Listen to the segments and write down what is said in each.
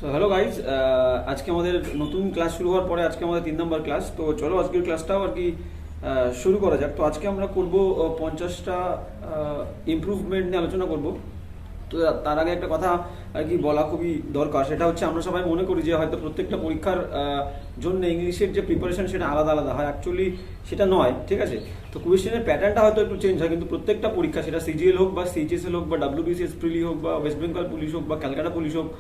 So hello guys, আজকে আমাদের নতুন ক্লাস শুরু হওয়ার পরে আজকে আমাদের 3 নম্বর ক্লাস। তো চলো আজকের ক্লাসটাও আর কি শুরু করা যাক। তো আজকে আমরা করব 50টা ইমপ্রুভমেন্ট নিয়ে আলোচনা করব। তো তার আগে একটা কথা আর কি বলা খুবই দরকার, সেটা হচ্ছে আমরা সবাই মনে করি যে হয়তো প্রত্যেকটা পরীক্ষার জন্য ইংলিশের যে প্রিপারেশন সেটা আলাদা আলাদা হয়। অ্যাকচুয়ালি সেটা নয়, ঠিক আছে। তো কোয়েশ্চেনের প্যাটার্নটা হয়তো একটু চেঞ্জ হয়, কিন্তু প্রত্যেকটা পরীক্ষা সেটা সিজিএল হোক বা সিএইচএসএল হোক বা ডাব্লিউবিসিএস প্রিলি হোক বা ওয়েস্ট বেঙ্গল পুলিশ হোক বা ক্যালকাটা পুলিশ হোক,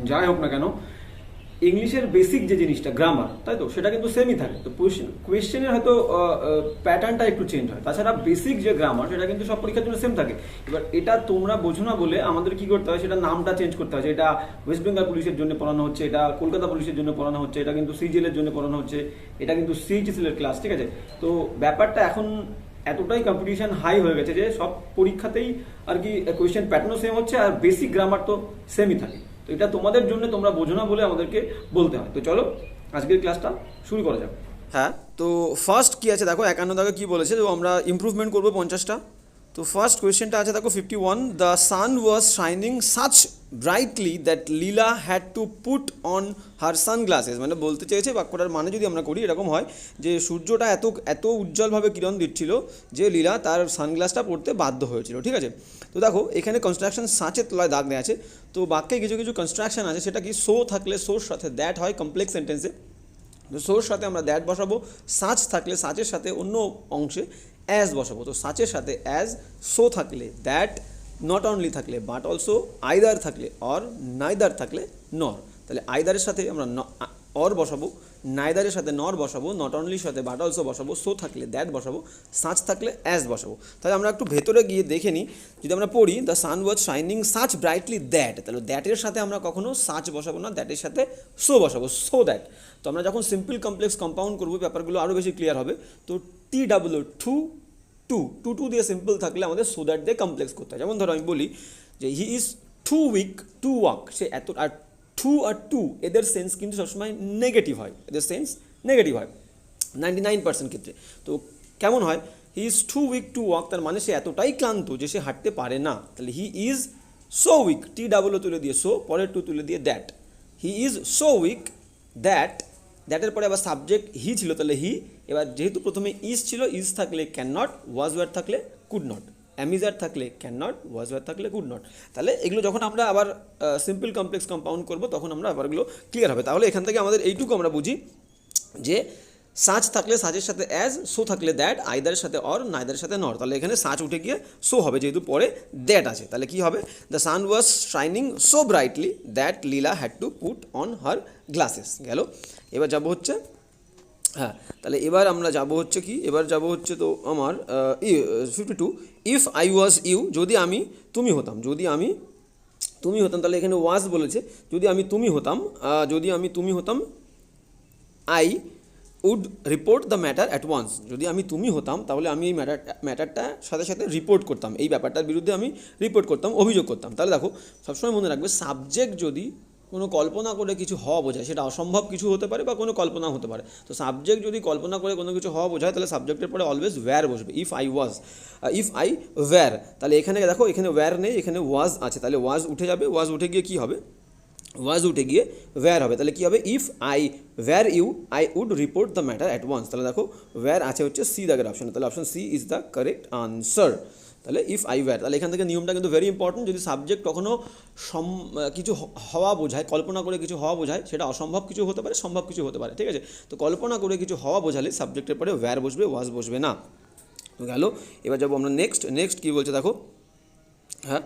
যাই হোক না কেন, ইংলিশের বেসিক যে জিনিসটা গ্রামার, তাই তো, সেটা কিন্তু সেমই থাকে। তো কোয়েশ্চেনের হয়তো প্যাটার্নটা একটু চেঞ্জ হয়, তাছাড়া বেসিক যে গ্রামার সেটা কিন্তু সব পরীক্ষার জন্য সেম থাকে। এবার এটা তোমরা বোঝো না বলে আমাদের কি করতে হয়, সেটা নামটা চেঞ্জ করতে হয়। এটা ওয়েস্ট বেঙ্গল পুলিশের জন্য পড়ানো হচ্ছে, এটা কলকাতা পুলিশের জন্য পড়ানো হচ্ছে, এটা কিন্তু সিজিএল এর জন্য পড়ানো হচ্ছে, এটা কিন্তু সিএইচএসএল এর ক্লাস, ঠিক আছে। তো ব্যাপারটা এখন এতটাই কম্পিটিশন হাই হয়ে গেছে যে সব পরীক্ষাতেই আর কি কোয়েশ্চেন প্যাটার্নও সেম হচ্ছে আর বেসিক গ্রামার তো সেমই থাকে। তো এটা তোমাদের জন্য তোমরা বোঝো না বলে আমাদেরকে বলতে হয়। তো চলো আজকের ক্লাসটা শুরু করা যাক। হ্যাঁ, তো ফার্স্ট কি আছে দেখো, 51 দাগে কি বলেছে, তো আমরা ইমপ্রুভমেন্ট করবো 50টা। তো ফার্স্ট কোয়েশ্চেনটা আছে দেখো 51, the sun was shining such brightly that Leela had to put on her sunglasses. মানে বলতে চেয়েছে, বাক্যটার মানে যদি আমরা করি এরকম হয় যে সূর্যটা এত এত উজ্জ্বলভাবে কিরণ দিচ্ছিল যে লীলা তার সানগ্লাসটা পরতে বাধ্য হয়েছিল, ঠিক আছে। তো দেখো এখানে কনস্ট্রাকশন সাঁচের তলায় দাগ দেওয়া আছে। তো বাক্যে কিছু কিছু কনস্ট্রাকশন আছে, সেটা কি সো থাকলে সোর সাথে দ্যাট হয় কমপ্লেক্স সেন্টেন্সে। তো সোর সাথে আমরা দ্যাট বসাবো, সাচ থাকলে সাচের সাথে অন্য অংশে অ্যাজ বসাবো। তো সাচের সাথে অ্যাজ, সো থাকলে দ্যাট, নট অনলি থাকলে বাট অলসো, আইদার থাকলে অর, নাইদার থাকলে নর। তাহলে আইদারের সাথে আমরা অর বসাবো, নাইদারের সাথে নর বসাবো, নট অনলির সাথে বাট অলসো বসাবো, সো থাকলে দ্যাট বসাবো, সাচ থাকলে অ্যাজ বসাবো। তাহলে আমরা একটু ভেতরে গিয়ে দেখে নিই। যদি আমরা পড়ি the sun was shining such brightly that, তাহলে দ্যাটের সাথে আমরা কখনো সাচ বসাবো না, দ্যাটের সাথে সো বসাবো, সো দ্যাট। তো আমরা যখন সিম্পল কমপ্লেক্স কম্পাউন্ড করবো ব্যাপারগুলো আরও বেশি ক্লিয়ার হবে। তো T W two two two two দিয়ে সিম্পল থাকলে আমাদের সো দ্যাট দিয়ে কমপ্লেক্স করতে হয়। যেমন ধরো আমি বলি যে he is too weak to walk, সে এত, আর টু আর টু এদের সেন্স কিন্তু সবসময় নেগেটিভ হয়, এদের সেন্স নেগেটিভ হয় 99% ক্ষেত্রে। তো কেমন হয়, he is too weak to walk, তার মানে সে এতটাই ক্লান্ত যে সে হাঁটতে পারে না। তাহলে he is so weak, T ডাবলও তুলে দিয়ে সো, পরের টু তুলে দিয়ে that, he is so weak that, দ্যাটের পরে আবার সাবজেক্ট হি ছিল, তাহলে হি। এবার যেহেতু প্রথমে ইজ ছিল, ইজ থাকলে ক্যান নট, ওয়াজ ওয়ার থাকলে কুড নট, অ্যামিজার থাকলে ক্যান নট, ওয়াজ ওয়ার থাকলে কুড নট। তাহলে এগুলো যখন আমরা আবার সিম্পল কমপ্লেক্স কম্পাউন্ড করবো তখন আমরা আবার এগুলো ক্লিয়ার হবে। তাহলে এখান থেকে আমাদের এইটুকু আমরা বুঝি যে সাচ থাকলে সাচের সাথে অ্যাজ, সো থাকলে দ্যাট, আইদারের সাথে অর, নাইদারের সাথে নর। তাহলে এখানে সাচ উঠে গিয়ে সো হবে, যেহেতু পরে দ্যাট আছে। তাহলে কি হবে, the sun was shining so brightly that Leela had to put on her glasses. গেল। এবার যাব হচ্ছে, হ্যাঁ, তাহলে এবার আমরা যাব হচ্ছে কি, এবার যাব হচ্ছে তো আমার 52, ইফ আই ওয়াজ ইউ, যদি আমি তুমি হতাম, যদি আমি তুমি হতাম। তাহলে এখানে ওয়াজ বলেছে, যদি আমি তুমি হতাম, যদি আমি তুমি হতাম, I would report the matter at once. যদি আমি তুমি হতাম তাহলে আমি এই ম্যাটারটা সাথে সাথে রিপোর্ট করতাম, এই ব্যাপারটার বিরুদ্ধে আমি রিপোর্ট করতাম, অভিযোগ করতাম। তাহলে দেখো সবসময় মনে রাখবে, সাবজেক্ট যদি কোনো কল্পনা করে কিছু হওয়া বোঝায়, সেটা অসম্ভব কিছু হতে পারে বা কোনো কল্পনা হতে পারে। তো সাবজেক্ট যদি কল্পনা করে কোনো কিছু হওয়া বোঝায়, তাহলে সাবজেক্টের পরে অলওয়েজ ওয়্যার বসবে। If I was, if I were, তাহলে এখানে দেখো এখানে ওয়্যার নেই, এখানে ওয়াজ আছে, তাহলে ওয়াজ উঠে যাবে। ওয়াজ উঠে গিয়ে কী হবে, ওয়াজ উঠে গিয়ে ওয়্যার হবে। তাহলে কী হবে, if I were you I would report the matter at once. তাহলে দেখো ওয়্যার আছে হচ্ছে সি দাগের অপশানে, তাহলে option C is the correct answer. তাহলে ইফ আই ওয়্যার, তাহলে এখান থেকে নিয়মটা কিন্তু ভেরি ইম্পর্টেন্ট। যদি সাবজেক্ট কখনো কিছু হওয়া বোঝায়, কল্পনা করে কিছু হওয়া বোঝায়, সেটা অসম্ভব কিছু হতে পারে, সম্ভব কিছু হতে পারে, ঠিক আছে। তো কল্পনা করে কিছু হওয়া বোঝালে সাবজেক্টের পরে ওয়্যার বসবে, ওয়াজ বসবে না। তো গেল। এবার যাবো আমরা নেক্সট কী বলছে দেখো, হ্যাঁ,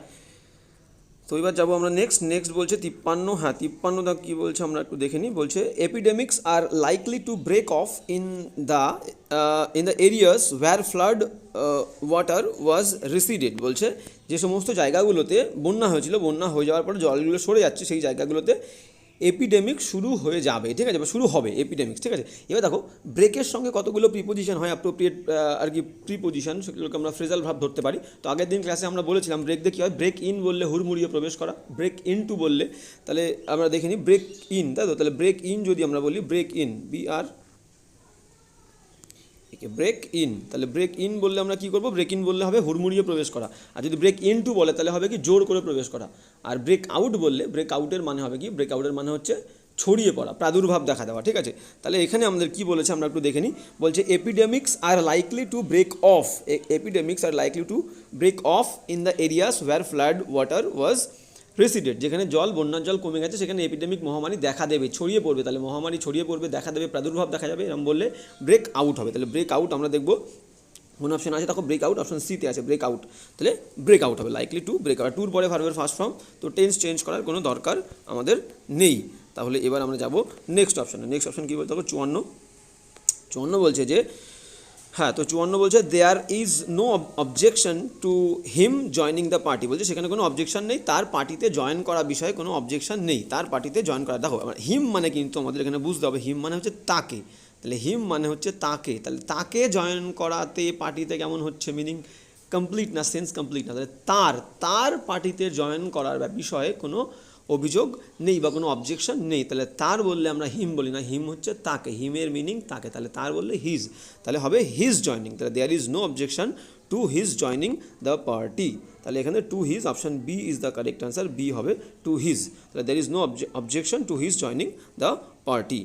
তো এবার যাবো আমরা নেক্সট বলছে 53, হ্যাঁ 53 দাগ কী বলছে আমরা একটু দেখে নিই। বলছে epidemics are likely to break off in the areas where flood water was receded. বলছে যে সমস্ত জায়গাগুলোতে বন্যা হয়েছিল, বন্যা হয়ে যাওয়ার পরে জলগুলো সরে যাচ্ছে, সেই জায়গাগুলোতে এপিডেমিক শুরু হয়ে যাবে, ঠিক আছে, বা শুরু হবে এপিডেমিক্স, ঠিক আছে। এবার দেখো ব্রেকের সঙ্গে কতগুলো প্রিপোজিশন হয়, অ্যাপ্রোপ্রিয়েট আর কি প্রিপোজিশন, সেগুলোকে আমরা ফ্রেজাল ভাব ধরতে পারি। তো আগের দিন ক্লাসে আমরা বলেছিলাম ব্রেক দিয়ে কী হয়, ব্রেক ইন বললে হুড়মুড়িয়ে প্রবেশ করা, ব্রেক ইন টু বললে, তাহলে আমরা দেখে নিই ব্রেক ইন, তাই তো। তাহলে ব্রেক ইন যদি আমরা বলি, ব্রেক ইন, BR একে ব্রেক ইন, তাহলে ব্রেক ইন বললে আমরা কী করবো, ব্রেক ইন বললে হবে হুড়মুড়িয়ে প্রবেশ করা, আর যদি ব্রেক ইন টু বলে তাহলে হবে কি জোর করে প্রবেশ করা। আর ব্রেক আউট বললে, ব্রেক আউটের মানে হবে কি, ব্রেক আউটের মানে হচ্ছে ছড়িয়ে পড়া, প্রাদুর্ভাব দেখা দেওয়া, ঠিক আছে। তাহলে এখানে আমাদের কি বলেছে আমরা একটু দেখে নিই, বলছে epidemics are likely to break off, epidemics are likely to break off in the areas where flood water was receded, যেখানে বন্যার জল কমে গেছে সেখানে এপিডেমিক মহামারী দেখা দেবে, ছড়িয়ে পড়বে, তাহলে মহামারী ছড়িয়ে পড়বে, দেখা দেবে, প্রাদুর্ভাব দেখা যাবে, এরকম বললে ব্রেক আউট হবে। তাহলে ব্রেক আউট আমরা দেখবো কোন অপশন আছে, দেখো ব্রেক আউট, অপশন সিতে আছে ব্রেক আউট, তাহলে ব্রেক আউট হবে, লাইকলি টু ব্রেক আউট, টুর পরে ভার্বের ফার্স্ট ফর্ম, তো টেন্স চেঞ্জ করার কোনো দরকার আমাদের নেই। তাহলে এবার আমরা যাব নেক্সট অপশনে, নেক্সট অপশন কী বলতে হবে, 54 বলছে যে, হ্যাঁ তো 54 বলছে there is no objection to him joining the party, বলছে সেখানে কোনো অবজেকশন নেই, তার পার্টিতে জয়েন করা বিষয়ে কোনো অবজেকশন নেই, তার পার্টিতে জয়েন করা। দেখো হিম মানে কিন্তু আমাদের এখানে বুঝতে হবে, হিম মানে হচ্ছে তাকে, তাহলে হিম মানে হচ্ছে তাকে, তাহলে তাকে জয়েন করাতে পার্টিতে কেমন হচ্ছে, মিনিং কমপ্লিট না, সেন্স কমপ্লিট না, তাহলে তার পার্টিতে জয়েন করার বিষয়ে কোনো অভিযোগ নেই বা কোনো অবজেকশন নেই, তাহলে তার বললে আমরা হিম বলি না, হিম হচ্ছে তাকে, হিমের মিনিং তাকে, তাহলে তার বললে হিজ, তাহলে হবে হিজ জয়নিং, তাহলে there is no objection to his joining the party, তাহলে এখানে to his, option B is the correct answer, B হবে টু হিজ, তাহলে there is no objection to his joining the party.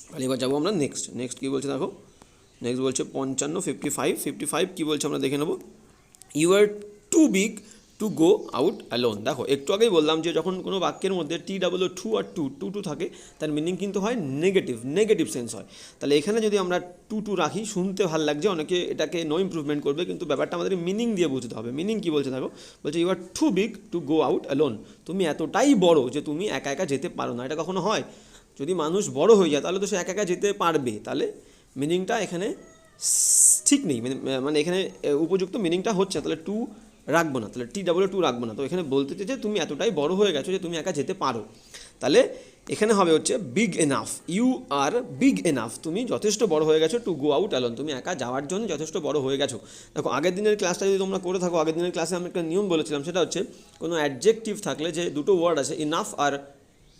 তাহলে এবার যাবো আমরা next কী বলছে দেখো, নেক্সট বলছে 55 কী বলছে আমরা দেখে নেবো, you are too big to go out alone. দেখো একটু আগেই বললাম যে যখন কোনো বাক্যের মধ্যে টু আর টু থাকে তার মিনিং কিন্তু হয় নেগেটিভ সেন্স হয়, তাহলে এখানে যদি আমরা টু রাখি, শুনতে ভালো লাগছে, অনেকে এটাকে নো ইমপ্রুভমেন্ট করবে, কিন্তু ব্যাপারটা আমাদের মিনিং দিয়ে বুঝতে হবে। মিনিং কী বলছে দেখো, বলছে you are too big to go out alone, তুমি এতটাই বড় যে তুমি একা একা যেতে পারো না, এটা কখনো হয়? যদি মানুষ বড় হয়ে যায় তাহলে তো সে একা একা যেতে পারবে, তাহলে মিনিংটা এখানে ঠিক নেই, মানে এখানে উপযুক্ত মিনিংটা হচ্ছে, তাহলে টু রাখবো না, তাহলে টু রাখবো না, তো এখানে বলতে যে তুমি এতটাই বড় হয়ে গেছো যে তুমি একা যেতে পারো, তাহলে এখানে হবে হচ্ছে big enough, you are big enough, তুমি যথেষ্ট বড় হয়ে গেছো টু গো আউট অ্যালোন, তুমি একা যাওয়ার জন্য যথেষ্ট বড় হয়ে গেছো। দেখো আগের দিনের ক্লাসটা যদি তোমরা করে থাকো, আগের দিনের ক্লাসে আমি একটা নিয়ম বলেছিলাম, সেটা হচ্ছে কোনো অ্যাডজেক্টিভ থাকলে যে দুটো ওয়ার্ড আছে ইনাফ আর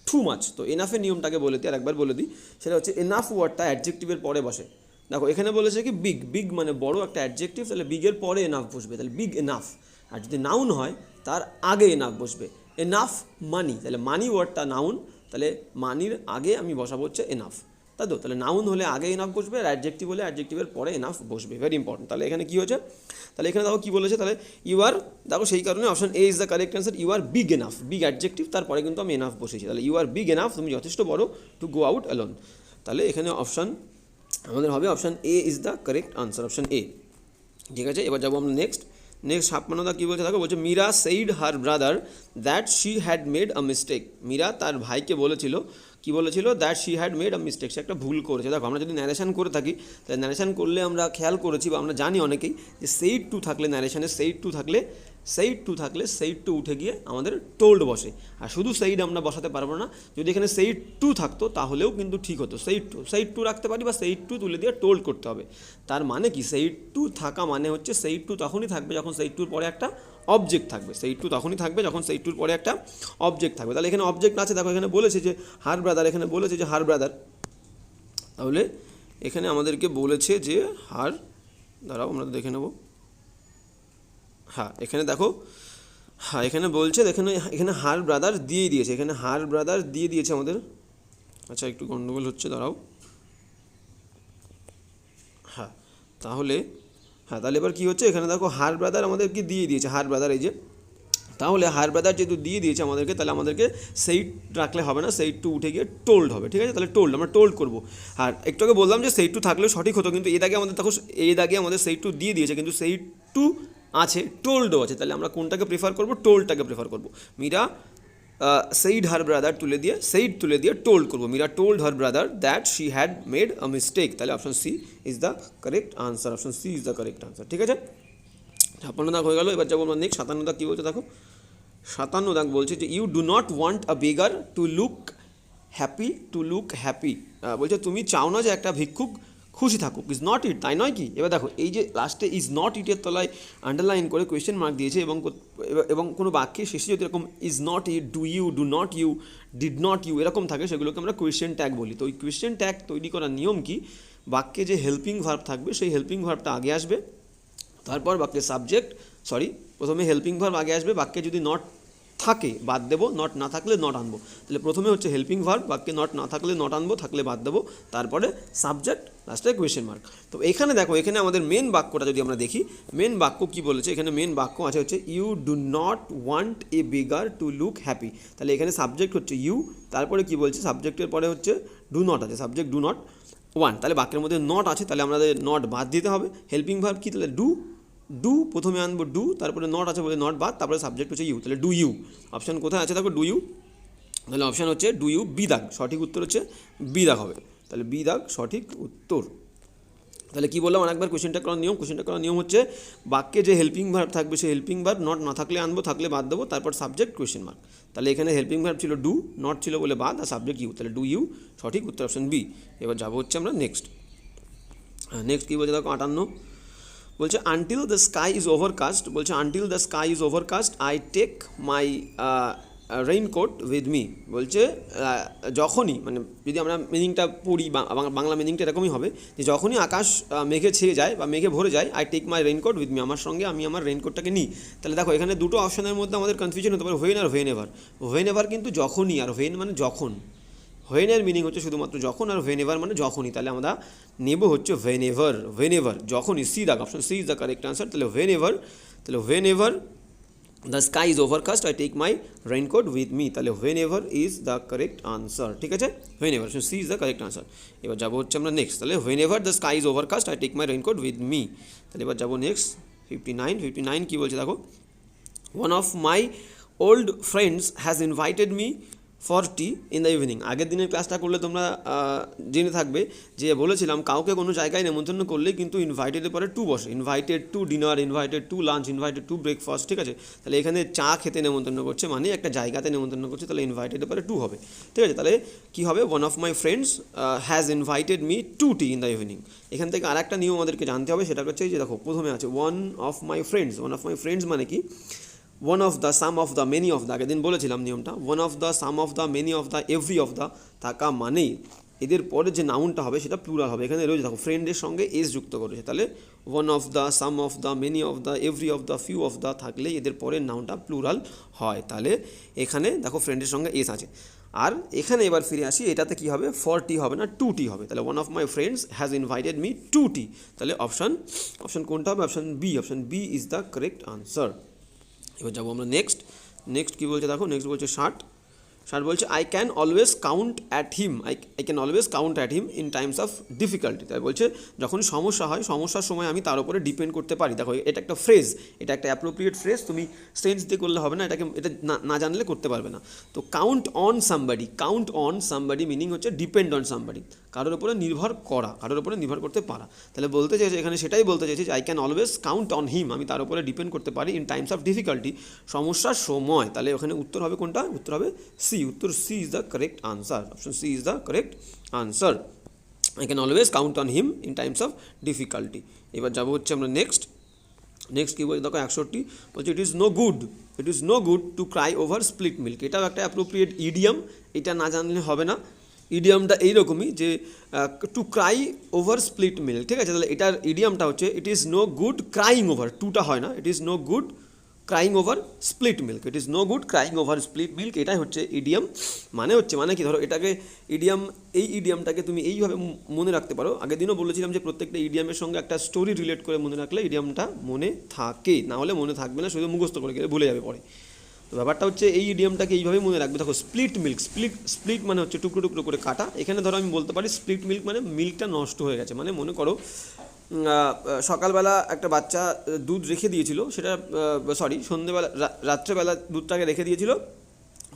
টু মাচ, তো এনাফের নিয়মটাকে বলে দিই, আর একবার বলে দিই, সেটা হচ্ছে এনাফ ওয়ার্ডটা অ্যাডজেক্টিভের পরে বসে। দেখো এখানে বলেছে কি বিগ মানে বড় একটা অ্যাডজেক্টিভ, তাহলে বিগের পরে এনাফ বসবে, তাহলে বিগ এনাফ, আর যদি নাউন হয় তার আগে এনাফ বসবে, এনাফ মানি, তাহলে মানি ওয়ার্ডটা নাউন, তাহলে মানির আগে আমি বসাবো হচ্ছে এনাফ, তাই তো, তাহলে নাউন হলে আগে এনাফ বসবে, আর অ্যাডজেক্টিভ হলে অ্যাডজেক্টিভের পরে এনাফ বসবে, ভেরি ইম্পর্টেন্ট। তাহলে এখানে কী হয়েছে, তাহলে এখানে দেখো কী বলেছে, তাহলে ইউ আর, দেখো সেই কারণে option A is the correct answer, you are big enough, big adjective, তারপরে কিন্তু আমি এনাফ বসেছি, তাহলে ইউ আর বিগ এনাফ, তুমি যথেষ্ট বড় টু গো আউট অ্যালোন, তাহলে এখানে অপশন আমাদের হবে option A is the correct answer, option এ, ঠিক আছে। এবার যাবো আমরা নেক্সট 56 কী বলছে দেখো, বলছে Meera said her brother that she had made a mistake, Meera তার ভাইকে বলেছিল, কী বলেছিল, that she had made a mistake, সে একটা ভুল করেছে। দেখো আমরা যদি ন্যারেশন করে থাকি, তাহলে ন্যারেশন করলে আমরা খেয়াল করেছি বা আমরা জানি অনেকেই যে সেইড টু থাকলে, ন্যারেশনে সেইড টু থাকলে সেইড টু উঠে গিয়ে আমাদের টোল্ড বসে, আর শুধু সেইড আমরা বসাতে পারবো না, যদি এখানে সেইড টু থাকতো তাহলেও কিন্তু ঠিক হতো, সেইড টু রাখতে পারি বা সেইড টু তুলে দিয়ে টোল্ড করতে হবে। তার মানে কি, সেইড টু থাকা মানে হচ্ছে সেইড টু তখনই থাকবে যখন সেইড টুর পরে একটা অবজেক্ট থাকবে, সেইড টু তখনই থাকবে যখন সেইড টুর পরে একটা অবজেক্ট থাকবে। তাহলে এখানে অবজেক্ট আছে, দেখো এখানে বলেছে যে হার ব্রাদার, এখানে বলেছে যে হার ব্রাদার, তাহলে এখানে আমাদেরকে বলেছে যে হার, দাঁড়াও আমরা দেখে নেব, হ্যাঁ এখানে দেখো, হ্যাঁ এখানে বলছে, এখানে হার ব্রাদার দিয়ে দিয়েছে, এখানে হার ব্রাদার দিয়ে দিয়েছে আমাদের, আচ্ছা একটু গন্ডগোল হচ্ছে, দাঁড়াও, হ্যাঁ তাহলে এবার কী হচ্ছে, এখানে দেখো হার ব্রাদার আমাদেরকে দিয়ে দিয়েছে, হার ব্রাদার এই যে, তাহলে হার ব্রাদার যেহেতু দিয়ে দিয়েছে আমাদেরকে, তাহলে আমাদেরকে সেইড রাখলে হবে না, সেইড টু উঠে গিয়ে টোল্ড হবে, ঠিক আছে, তাহলে টোল্ড, আমরা টোল্ড করবো। আর একটু আগে বললাম যে সেইড টু থাকলেও সঠিক হতো, কিন্তু এর আগে আমাদের সেইড টু দিয়ে দিয়েছে, কিন্তু সেইড টু আছে, টোল্ডও আছে, তাহলে আমরা কোনটাকে প্রেফার করবো, টোল্ডটাকে প্রেফার করবো। Meera said her brother said তুলে দিয়ে টোল্ড করবো, Meera told her brother that she had made a mistake, তাহলে option C is the correct answer, option C is the correct answer, ঠিক আছে। 56 দাগ হয়ে গেল, এবার যাবো আমরা নেক্সট 57 দাগ কী বলছে দেখো, 57 দাগ বলছে যে you do not want a beggar to look happy, বলছে তুমি চাও না যে একটা ভিক্ষুক খুশি থাকুক, ইজ নট ইট, তাই নয় কি? এবার দেখো এই যে লাস্টে ইজ নট ইটের তলায় আন্ডারলাইন করে কোয়েশ্চেন মার্ক দিয়েছে এবং কোনো বাক্যের শেষে যদি এরকম is not it, do you, do not you, did not you এরকম থাকে সেগুলোকে আমরা কোয়েশ্চেন ট্যাগ বলি। তো ওই কোয়েশ্চেন ট্যাগ তৈরি করার নিয়ম কি, বাক্যে যে হেল্পিং ভার্ব থাকবে সেই হেল্পিং ভার্বটা আগে আসবে, তারপর বাক্যের সাবজেক্ট, প্রথমে হেল্পিং ভার্ব আগে আসবে, বাক্যে যদি নট থাকে বাদ দেবো, নট না থাকলে নট আনবো। তাহলে প্রথমে হচ্ছে হেল্পিং ভার্ব, বাক্যে নট না থাকলে নট আনবো, থাকলে বাদ দেবো, তারপরে সাবজেক্ট, লাস্টে কোয়েশ্চেন মার্ক। তো এখানে দেখো, এখানে আমাদের মেন বাক্যটা যদি আমরা দেখি, মেন বাক্য কি বলেছে, এখানে মেন বাক্য আছে হচ্ছে you do not want a beggar to look happy. তাহলে এখানে সাবজেক্ট হচ্ছে ইউ, তারপরে কি বলছে, সাবজেক্টের পরে হচ্ছে ডু নট আছে, সাবজেক্ট ডু নট ওয়ান, তাহলে বাক্যের মধ্যে নট আছে, তাহলে আমাদের নট বাদ দিতে হবে। হেল্পিং ভার্ব কি, তাহলে ডু প্রথমে আনবো ডু, তারপরে নট আছে বলে নট বাদ, তারপরে সাবজেক্ট হচ্ছে ইউ, তাহলে ডু ইউ। অপশান কোথায় আছে দেখো, ডু ইউ, তাহলে অপশান হচ্ছে ডু ইউ, বি দাগ, সঠিক উত্তর হচ্ছে বি দাগ হবে, তাহলে বি দাগ সঠিক উত্তর। তাহলে কী বললাম আরেকবার, কোয়েশ্চেনটা করার নিয়ম হচ্ছে বাক্যে যে হেল্পিং ভার্ব থাকবে সেই হেল্পিং ভার্ব নট না থাকলে আনবো, থাকলে বাদ দেবো, তারপর সাবজেক্ট কোয়েশ্চেন মার্ক। তাহলে এখানে হেল্পিং ভার্ব ছিল ডু, নট ছিল বলে বাদ, আর সাবজেক্ট ইউ, তাহলে ডু ইউ সঠিক উত্তর, অপশান বি। এবার যাবো হচ্ছে আমরা নেক্সট কী বলছে দেখো 58, বলছে until the sky is overcast, বলছে until the sky is overcast I take my raincoat with me. বলছে যখনই, মানে যদি আমরা মিনিংটা পড়ি, বাংলা মিনিংটা এরকমই হবে যে যখনই আকাশ মেঘে ছেয়ে যায় বা মেঘে ভরে যায়, I take my raincoat with me, আমার সঙ্গে আমি আমার রেইনকোটটাকে নিই। তাহলে দেখো এখানে দুটো অপশনের মধ্যে আমাদের কনফিউশন হতে পারে, হোয়েন আর হোয়েন এভার। হোয়েন এভার কিন্তু যখনই, আর হোয়েন মানে যখন। হোয়েনের মিনিং হচ্ছে শুধুমাত্র যখন, আর হোয়েন এভার মানে যখনই। তাহলে আমরা নেব হচ্ছে হোয়েন এভার যখনই, সি দাগ, option C is the correct answer. তাহলে whenever the sky is overcast I take my raincoat with me, তাহলে whenever is the correct answer, ঠিক আছে, whenever, C is the correct answer. এবার যাবো হচ্ছে আমরা next, তাহলে whenever the sky is overcast I take my raincoat with me. তাহলে এবার যাবো নেক্সট 59 কী বলছে দেখো, one of my old friends has invited me for tea in the evening. আগের দিনের ক্লাসটা করলে তোমরা জেনে থাকবে যে বলেছিলাম কাউকে কোনো জায়গায় নেমন্তন্ন করলে কিন্তু ইনভাইটেডের পরে টু বসে, invited to dinner, invited to lunch, invited to breakfast, ঠিক আছে। তাহলে এখানে চা খেতে নেমন্তন্ন করছে মানে একটা জায়গাতে নেমন্তন্ন করছে, তাহলে ইনভাইটেডের পরে টু হবে, ঠিক আছে। তাহলে কী হবে, one of my friends has invited me to tea in the evening. এখান থেকে আর একটা নিয়ম আমাদেরকে জানতে হবে, সেটা হচ্ছে যে দেখো প্রথমে আছে ওয়ান অফ মাই ফ্রেন্ডস মানে কি, one of the, some of the, many of the, আগের দিন বলেছিলাম নিয়মটা, one of the, some of the, many of the, every of the থাকা মানেই এদের পরে যে নাউনটা হবে সেটা প্লুরাল হবে। এখানে রয়েছে দেখো ফ্রেন্ডের সঙ্গে এস যুক্ত করেছে, তাহলে one of the, some of the, many of the, every of the, few of the থাকলে এদের পরের নাউনটা প্লুরাল হয়। তাহলে এখানে দেখো ফ্রেন্ডের সঙ্গে এস আছে। আর এখানে এবার ফিরে আসি, এটাতে কী হবে, 40 হবে না 2T হবে। তাহলে one of my friends has invited me 2T, তাহলে অপশান কোনটা হবে, option B is the correct answer. এবার যাবো আমরা নেক্সট কী বলছে দেখো, নেক্সট বলছে 60 বলছে I can always count at him, I can always count at him in times of difficulty. তাই বলছে যখন সমস্যা হয়, সমস্যার সময় আমি তার উপরে ডিপেন্ড করতে পারি। দেখো এটা একটা ফ্রেজ, এটা একটা অ্যাপ্রোপ্রিয়েট ফ্রেজ, তুমি সেন্স দিয়ে করলে হবে না, এটা না জানলে করতে পারবে না। তো কাউন্ট অন সামবাডি মিনিং হচ্ছে ডিপেন্ড অন সামবাডি, কারোর উপরে নির্ভর করা, কারোর উপরে নির্ভর করতে পারা। তাহলে বলতে চাইছে এখানে, সেটাই বলতে চাইছে যে I can always count on হিম, আমি তার উপরে ডিপেন্ড করতে পারি ইন টাইমস অফ ডিফিকাল্টি, সমস্যার সময়। তাহলে ওখানে উত্তর হবে কোনটা, উত্তর হবে সি, উত্তর C is the correct answer, option C is the correct answer. I can always count on him in times of difficulty. এবার যাবো হচ্ছে আমরা নেক্সট কী বলছে দেখো 61 বলছে it is no good to cry over split milk. এটাও একটা অ্যাপ্রোপ্রিয়েট ইডিয়াম, এটা না জানলে হবে না। ইডিয়ামটা এইরকমই যে to cry over split milk, ঠিক আছে। তাহলে এটার ইডিয়ামটা হচ্ছে it is no good crying over, টুটা হয় না, it is no good crying over split milk, it is no good crying over split milk, এটাই হচ্ছে ইডিয়াম। মানে কি ধরো এটাকে এই ইডিয়ামটাকে তুমি এইভাবে মনে রাখতে পারো। আগের দিনও বলেছিলাম যে প্রত্যেকটা ইডিয়ামের সঙ্গে একটা স্টোরি রিলেট করে মনে রাখলে ইডিয়ামটা মনে থাকে, না হলে মনে থাকবে না, শুধু মুখস্থ করে গেলে ভুলে যাবে পরে। তো ব্যাপারটা হচ্ছে এই ইডিয়ামটাকে এইভাবে মনে রাখবে। দেখো স্প্লিট মিল্ক, স্প্লিট মানে হচ্ছে টুকরো করে কাটা। এখানে ধরো আমি বলতে পারি স্প্লিট মিল্ক মানে মিল্কটা নষ্ট হয়ে গেছে। মানে মনে করো সকালবেলা একটা বাচ্চা দুধ রেখে দিয়েছিল, সেটা সন্ধ্যেবেলা রাত্রেবেলা দুধটাকে রেখে দিয়েছিল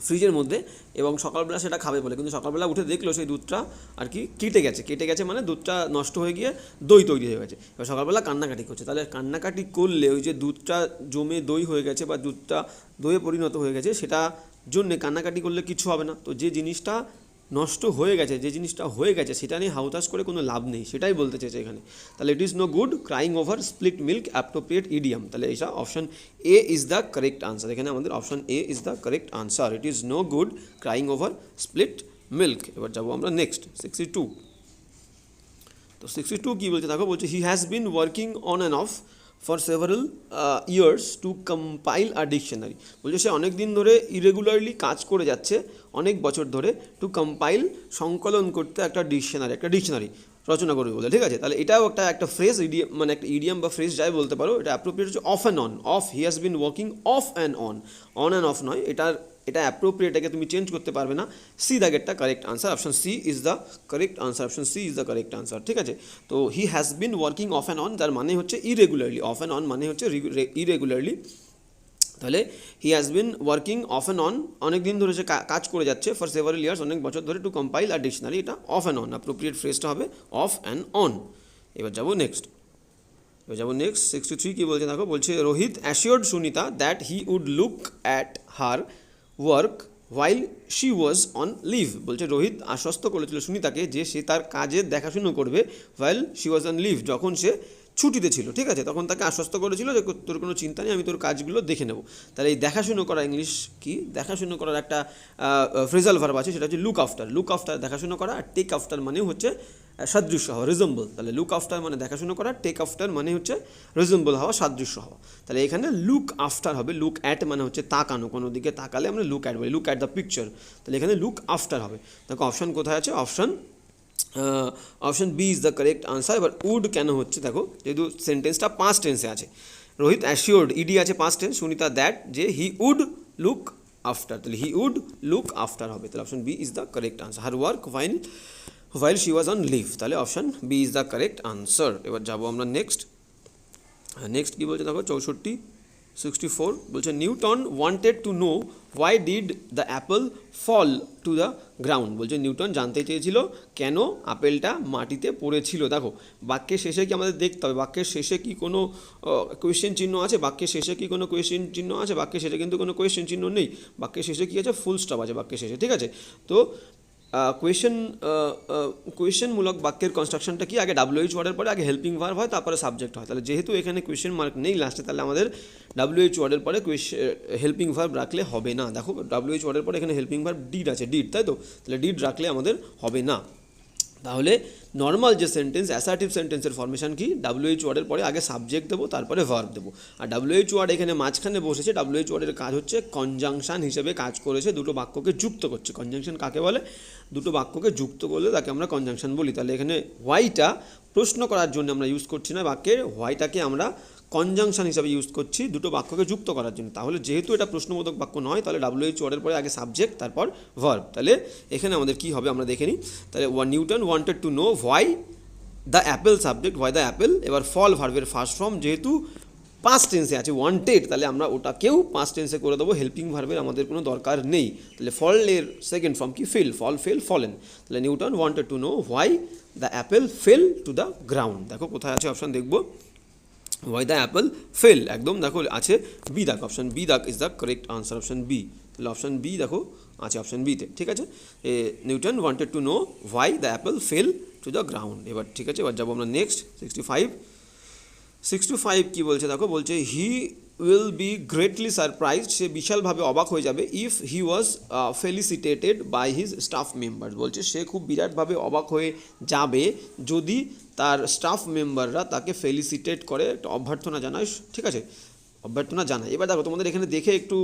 ফ্রিজের মধ্যে, এবং সকালবেলা সেটা খাবে বলে, কিন্তু সকালবেলা উঠে দেখলো সেই দুধটা আর কি কেটে গেছে মানে দুধটা নষ্ট হয়ে গিয়ে দই তৈরি হয়ে গেছে। এবার সকালবেলা কান্নাকাটি করছে। তাহলে কান্নাকাটি করলে ওই যে দুধটা জমে দই হয়ে গেছে বা দুধটা দইয়ে পরিণত হয়ে গেছে, সেটা জন্যে কান্নাকাটি করলে কিছু হবে না। তো যে জিনিসটা নষ্ট হয়ে গেছে, যে জিনিসটা হয়ে গেছে সেটা নিয়ে হাউতাস করে কোনো লাভ নেই, সেটাই বলতে চেয়েছে এখানে। তাহলে it is no good crying over split milk appropriate idiom, তাহলে এইটা option A is the correct answer. এখানে আমাদের option A is the correct answer, it is no good crying over split milk. এবার যাবো আমরা নেক্সট 62। তো 62 কী বলছে দেখো, বলছে he has been working on and off for several years to compile a dictionary, বলছে সে অনেক দিন ধরে ইরেগুলারলি কাজ করে যাচ্ছে, অনেক বছর ধরে, টু কম্পাইল সংকলন করতে একটা ডিকশনারি রচনা করবে বলে, ঠিক আছে। তাহলে এটাও একটা ফ্রেজ, ইডিয়াম মানে একটা ইডিয়াম বা ফ্রেজ যাই বলতে পারো, এটা অ্যাপ্রোপ্রিয়েট হচ্ছে off and on, off he has been working off and on and off নয়, এটা অ্যাপ্রোপ্রিয়েট, এটাকে তুমি চেঞ্জ করতে পারবে না। সি দাগেরটা correct answer, option C is the correct answer, option C is the correct answer, ঠিক আছে। তো he has been working off and on, যার মানে হচ্ছে ইরেগুলারলি, অফ অ্যান্ড অন মানে হচ্ছে ইরেগুলারলি, তাহলে হি has been working off and on, অনেক দিন ধরে সে কাজ করে যাচ্ছে, ফর সেভারাল ইয়ার্স অনেক বছর ধরে, টু কম্পাইল আর ডিকশনারি, এটা অফ অ্যান্ড অন, অ্যাপ্রোপ্রিয়েট ফ্রেজটা হবে অফ অ্যান্ড অন। এবার যাবো নেক্সট 63 কী বলছে দেখো, বলছে Rohit assured Sunita that he would look at her work while she was on leave, বলছে রোহিত আশ্বস্ত করেছিল সুনিতাকে যে সে তার কাজের দেখাশুনো করবে, while she was on leave, যখন সে ছুটিতে ছিল, ঠিক আছে, তখন তাকে আশ্বস্ত করেছিল যে তোর কোনো চিন্তা নেই, আমি তোর কাজগুলো দেখে নেব। তাহলে এই দেখাশুনো করা, ইংলিশ কি দেখাশুনো করার একটা ফ্রেজাল ভার্ব আছে, সেটা হচ্ছে লুক আফটার। লুক আফটার দেখাশুনো করা, আর টেক আফটার মানেও হচ্ছে সাদৃশ্য হওয়া, রিজেম্বল। তাহলে লুক আফটার মানে দেখাশুনো করা, টেক আফটার মানে হচ্ছে রিজেম্বল হওয়া, সাদৃশ্য হওয়া। তাহলে এখানে লুক আফটার হবে, লুক অ্যাট মানে হচ্ছে তাকানো, কোনো দিকে তাকালে আমরা লুক অ্যাট বলি, লুক অ্যাট দ্য পিকচার, তাহলে এখানে লুক আফটার হবে। দেখো অপশান কোথায় আছে, option B is the correct answer. এবার উড কেন হচ্ছে দেখো, যেহেতু সেন্টেন্সটা পাস্ট টেন্সে আছে, রোহিত অ্যাসিওর্ড, ইডি আছে পাস্ট টেন্স, সুনিতা দ্যাট, যে হি উড লুক আফটার, তাহলে হি উড লুক আফটার হবে, তাহলে option B is the correct answer. Her work while she was on leave, তাহলে option B is the correct answer. এবার যাবো আমরা next কী বলছে দেখো 64 বলছে Newton wanted to know why did the apple fall to the ground, বলছে Newton জানতে চেয়েছিল কেন আপেলটা মাটিতে পড়েছিল। দেখো বাক্যের শেষে কি আমাদের দেখতে হবে, বাক্যের শেষে কি কোনো কোয়েশ্চেন চিহ্ন আছে, বাক্যের শেষে কি কোনো কোয়েশ্চেন চিহ্ন আছে, বাক্যের শেষে কিন্তু কোনো কোয়েশ্চেন চিহ্ন নেই, বাক্যের শেষে কী আছে, ফুল স্টপ আছে বাক্যের শেষে, ঠিক আছে। তো কোয়েশ্চেনমূলক বাক্যের কনস্ট্রাকশনটা কি, আগে WH ওয়ার্ডের পরে আগে হেল্পিং ভার্ব হয়, তারপরে সাবজেক্ট হয়। তাহলে যেহেতু এখানে কোয়েশ্চেন মার্ক নেই লাস্টে, তাহলে আমাদের WH ওয়ার্ডের পরে হেল্পিং ভার্ব রাখলে হবে না। দেখো WH ওয়ার্ডের পরে এখানে হেল্পিং ভার্ব ডিড আছে, ডিড, তাই তো, তাহলে ডিড রাখলে আমাদের হবে না। তাহলে নর্মাল যে সেন্টেন্স, অ্যাসার্টিভ সেন্টেন্সের ফরমেশন কি, WH ওয়ার্ডের পরে আগে সাবজেক্ট দেবো, তারপরে ভার্ব দেবো। আর WH ওয়ার্ড এখানে মাঝখানে বসেছে, WH ওয়ার্ডের কাজ হচ্ছে কনজাংশন হিসেবে কাজ করেছে, দুটো বাক্যকে যুক্ত করছে। কনজাংশন কাকে বলে, দুটো বাক্যকে যুক্ত করলে তাকে আমরা কনজাংশন বলি। তাহলে এখানে হোয়াইটা প্রশ্ন করার জন্য আমরা ইউজ করছি না, বাক্যের হোয়াইটাকে আমরা কনজাংশন হিসাবে ইউজ করছি দুটো বাক্যকে যুক্ত করার জন্য। তাহলে যেহেতু এটা প্রশ্নবোধক বাক্য নয়, তাহলে WH ওয়ার্ডের পরে আগে সাবজেক্ট, তারপর ভার্ব। তাহলে এখানে আমাদের কী হবে আমরা দেখে নিই। তাহলে Newton wanted to know why the Apple, subject why the Apple, এবার ফল ভার্বের ফার্স্ট ফর্ম, যেহেতু পাস্ট টেন্সে আছে ওয়ান্টেড, তাহলে আমরা ওটাকেও পাস্ট টেন্সে করে দেবো, হেল্পিং ভার্বের আমাদের কোনো দরকার নেই। তাহলে ফলের সেকেন্ড ফর্ম কি, ফেল, ফলেন। তাহলে Newton wanted to know why the Apple fail to the ground. দেখো কোথায় আছে অপশান দেখবো, হোয়াই দ্য অ্যাপল ফেল, একদম দেখো আছে বি দাগ, অপশান বি দাগ is the correct answer, option B. তাহলে অপশান বি দেখো আছে অপশান বিতে, ঠিক আছে। Newton wanted to know why the apple fell to the ground. এবার ঠিক আছে, এবার যাবো আমরা নেক্সট 65 কী বলছে দেখো, বলছে he will be greatly surprised, সে বিশালভাবে অবাক হয়ে যাবে, if he was felicitated by his staff member, বলছে সে খুব বিরাটভাবে অবাক হয়ে যাবে যদি তার স্টাফ মেম্বাররা তাকে ফেলিসিটেট করে, একটা অভ্যর্থনা জানায়, ঠিক আছে, অভ্যর্থনা জানায়। এবার দেখো তোমাদের এখানে দেখে একটু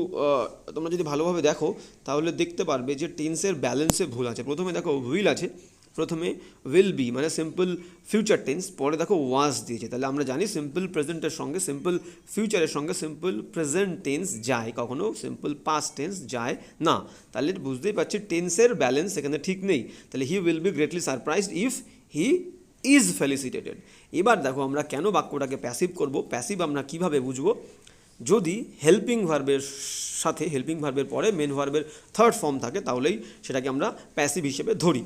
তোমরা যদি ভালোভাবে দেখো তাহলে দেখতে পারবে যে টেন্সের ব্যালেন্সে ভুল আছে। প্রথমে দেখো উইল আছে, প্রথমে উইল বি মানে সিম্পল ফিউচার টেন্স, পরে দেখো ওয়াজ দিয়েছে। তাহলে আমরা জানি সিম্পল প্রেজেন্টের সঙ্গে সিম্পল ফিউচারের সঙ্গে সিম্পল প্রেজেন্ট টেন্স যায়, কখনো সিম্পল পাস্ট টেন্স যায় না। তাহলে বুঝতেই পারছি টেন্সের ব্যালেন্স এখানে ঠিক নেই। তাহলে he will be greatly surprised if he is felicitated. এবার দেখো আমরা কেন বাক্যটাকে প্যাসিভ করব, প্যাসিভ আমরা কিভাবে বুঝবো, যদি হেল্পিং ভার্বের সাথে, হেল্পিং ভার্বের পরে মেন ভার্বের থার্ড ফর্ম থাকে, তাহলেই সেটাকে আমরা প্যাসিভ হিসেবে ধরি।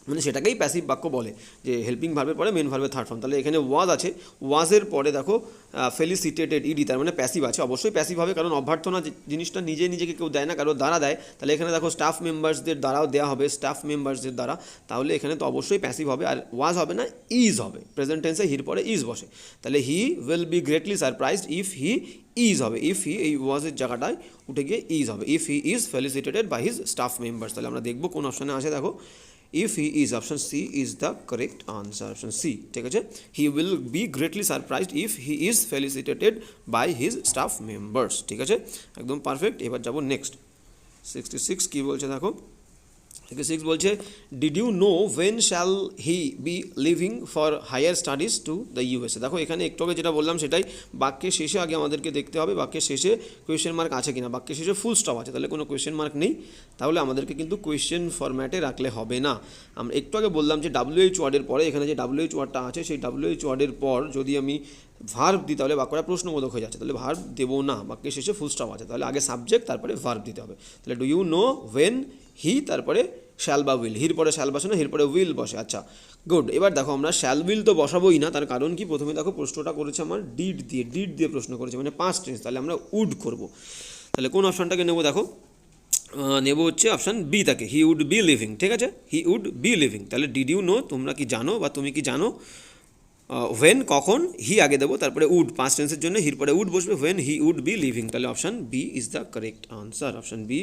মানে সেটাকেই প্যাসিভ বাক্য বলে, যে হেল্পিং ভার্বের পরে মেন ভার্বের থার্ড ফর্ম। তাহলে এখানে ওয়াজ আছে, ওয়াজের পরে দেখো ফেলিসিটেটেড ইডি, তার মানে প্যাসিভ আছে, অবশ্যই প্যাসিভ হবে, কারণ অভ্যর্থনা জিনিসটা নিজে নিজেকে কেউ দেয় না, কারো দ্বারা দেয়। তাহলে এখানে দেখো স্টাফ মেম্বার্সদের দ্বারাও দেওয়া হবে, স্টাফ মেম্বার্সদের দ্বারা, তাহলে এখানে তো অবশ্যই প্যাসিভ হবে, আর ওয়াজ হবে না, ইজ হবে। প্রেজেন্ট টেন্সে হির পরে ইজ বসে, তাহলে he will be greatly surprised if he is হবে, ইফ হি এই ওয়াজের জায়গাটায় উঠে গিয়ে ইজ হবে, if he is felicitated by his staff members. তাহলে আমরা দেখবো কোন অপশানে আসে, দেখো if he is, option C is the correct answer, option C, ঠিক আছে। he will be greatly surprised if he is felicitated by his staff members, ঠিক আছে, একদম পারফেক্ট। এবার যাব নেক্সট 66 কি বলছে দেখো, 66 বলছে did you know when shall he be leaving for higher studies to the USA. দেখো এখানে একটু আগে যেটা বললাম সেটাই, বাক্যের শেষে আগে আমাদেরকে দেখতে হবে বাক্যের শেষে কোয়েশ্চেন মার্ক আছে কিনা, বাক্যের শেষে ফুল স্টপ আছে, তাহলে কোনো কোয়েশ্চেন মার্ক নেই, তাহলে আমাদেরকে কিন্তু কোয়েশ্চেন ফরম্যাটে রাখলে হবে না। আমরা একটু আগে বললাম যে WH ওয়ার্ডের পরে, এখানে যে WH ওয়ার্ডটা আছে সেই WH ওয়ার্ডের পর যদি আমি ভার্ব দিই তাহলে বাক্যটা প্রশ্নবোধক হয়ে যাচ্ছে, তাহলে ভার্ব দেবো না, বাক্যের শেষে ফুল স্টপ আছে, তাহলে আগে সাবজেক্ট তারপরে ভার্ব দিতে হবে। তাহলে do you know when he, তারপরে শ্যাল বা উইল, হির পরে শ্যাল বসে না, হির পরে উইল বসে, আচ্ছা গুড। এবার দেখো আমরা শ্যাল উইল তো বসাবোই না, তার কারণ কি, প্রথমে দেখো প্রশ্নটা করেছে আমার ডিড দিয়ে প্রশ্ন করেছে, মানে পাস্ট টেন্স, তাহলে আমরা উড করব। তাহলে কোন অপশানটাকে নেবো, দেখো নেব হচ্ছে অপশান বি তাকে, হি উড বি লিভিং, ঠিক আছে, হি উড বি লিভিং। তাহলে ডিড ইউ নো, তোমরা কি জানো বা তুমি কি জানো, ওয়েন কখন, হি আগে দেবো, তারপরে উড পাস্ট টেন্সের জন্য হির পরে উড বসবে, when he would be living, তাহলে option B is the correct answer, option B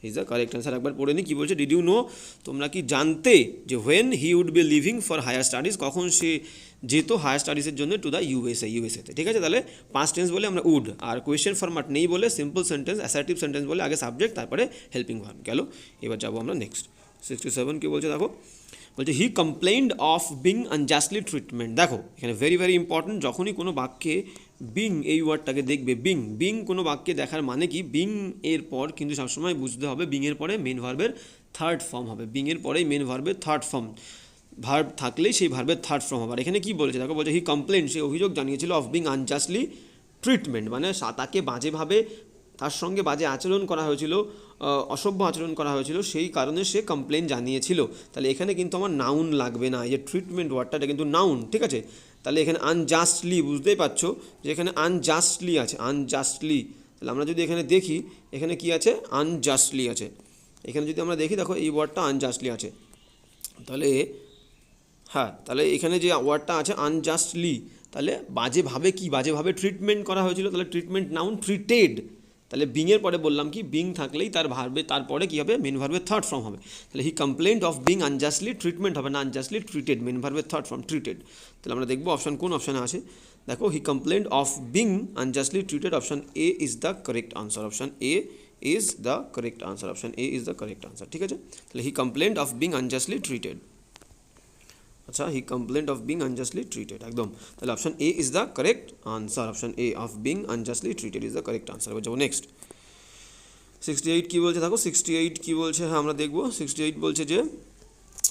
is the correct answer. একবার পড়ে নি কী বলছে, ডিড ইউ নো, তোমরা কি জানতে যে when he would be leaving for higher studies, কখন সে যেত হায়ার স্টাডিজের জন্য টু দ্য ইউএসএতে, ঠিক আছে। তাহলে পাস্ট টেন্স বলে আমরা উড, আর কোয়েশ্চেন ফরম্যাট নেই বলে সিম্পল সেন্টেন্স অ্যাসার্টিভ সেন্টেন্স বলে আগে সাবজেক্ট তারপরে হেল্পিং ভার্ব গেল। এবার যাবো আমরা নেক্সট 67 কি বলছে দেখো, বলছে হি কমপ্লেইন্ড অফ বিং আনজাস্টলি ট্রিটমেন্ট। দেখো এখানে ভেরি ভেরি ইম্পর্টেন্ট, যখনই কোনো বাক্যে বিং এই ওয়ার্ডটাকে দেখবে, বিং কোনো বাক্যে দেখার মানে কি, বিং এর পর কিন্তু সবসময় বুঝতে হবে বিং এর পরে মেন ভার্বের থার্ড ফর্ম হবে, বিং এর পরেই মেন ভার্বের থার্ড ফর্ম, ভার্ব থাকলেই সেই ভার্বের থার্ড ফর্ম হবে। আর এখানে কি বলেছে দেখো, বলছে হি কমপ্লেইন্ড, সে অভিযোগ জানিয়েছিল অফ বিং আনজাস্টলি ট্রিটমেন্ট, মানে তাকে বাজেভাবে, তার সঙ্গে বাজে আচরণ করা হয়েছিল, অসভ্য আচরণ করা হয়েছিল, সেই কারণে সে কমপ্লেন জানিয়েছিল। তাহলে এখানে কিন্তু আমার নাউন লাগবে না, এই যে ট্রিটমেন্ট ওয়ার্ডটা কিন্তু নাউন, ঠিক আছে। তাহলে এখানে আনজাস্টলি, বুঝতেই পারছো যে এখানে আনজাস্টলি আছে, আনজাস্টলি, তাহলে আমরা যদি এখানে দেখি এখানে কি আছে, আনজাস্টলি আছে, এখানে যদি আমরা দেখি দেখো এই ওয়ার্ডটা আনজাস্টলি আছে, তাহলে হ্যাঁ, তাহলে এখানে যে ওয়ার্ডটা আছে আনজাস্টলি, তাহলে বাজেভাবে কি, বাজেভাবে ট্রিটমেন্ট করা হয়েছিল, তাহলে ট্রিটমেন্ট নাউন, ট্রিটেড, তাহলে বিংয়ের পরে বললাম কি, বিং থাকলেই তার ভার্বে তারপরে কী হবে, মেন ভার্বের থার্ড ফর্ম হবে। তাহলে he complaint of being unjustly treatment হবে না, আনজাস্টলি ট্রিটেড, মেন ভার্বের থার্ড ফর্ম ট্রিটেড। তাহলে আমরা দেখবো অপশান কোন অপশানে আছে, দেখো he complaint of being unjustly treated, option A is the correct answer, option A is the correct answer, option A is the correct answer, ঠিক আছে। তাহলে he complaint of being unjustly treated, আচ্ছা he complaint of being unjustly treated, একদম। তাহলে option A is the correct answer, option A of being unjustly treated is the correct answer. এবার যাবো next 68 কী বলছে দেখো, 68 কী বলছে, হ্যাঁ আমরা দেখবো 68 বলছে যে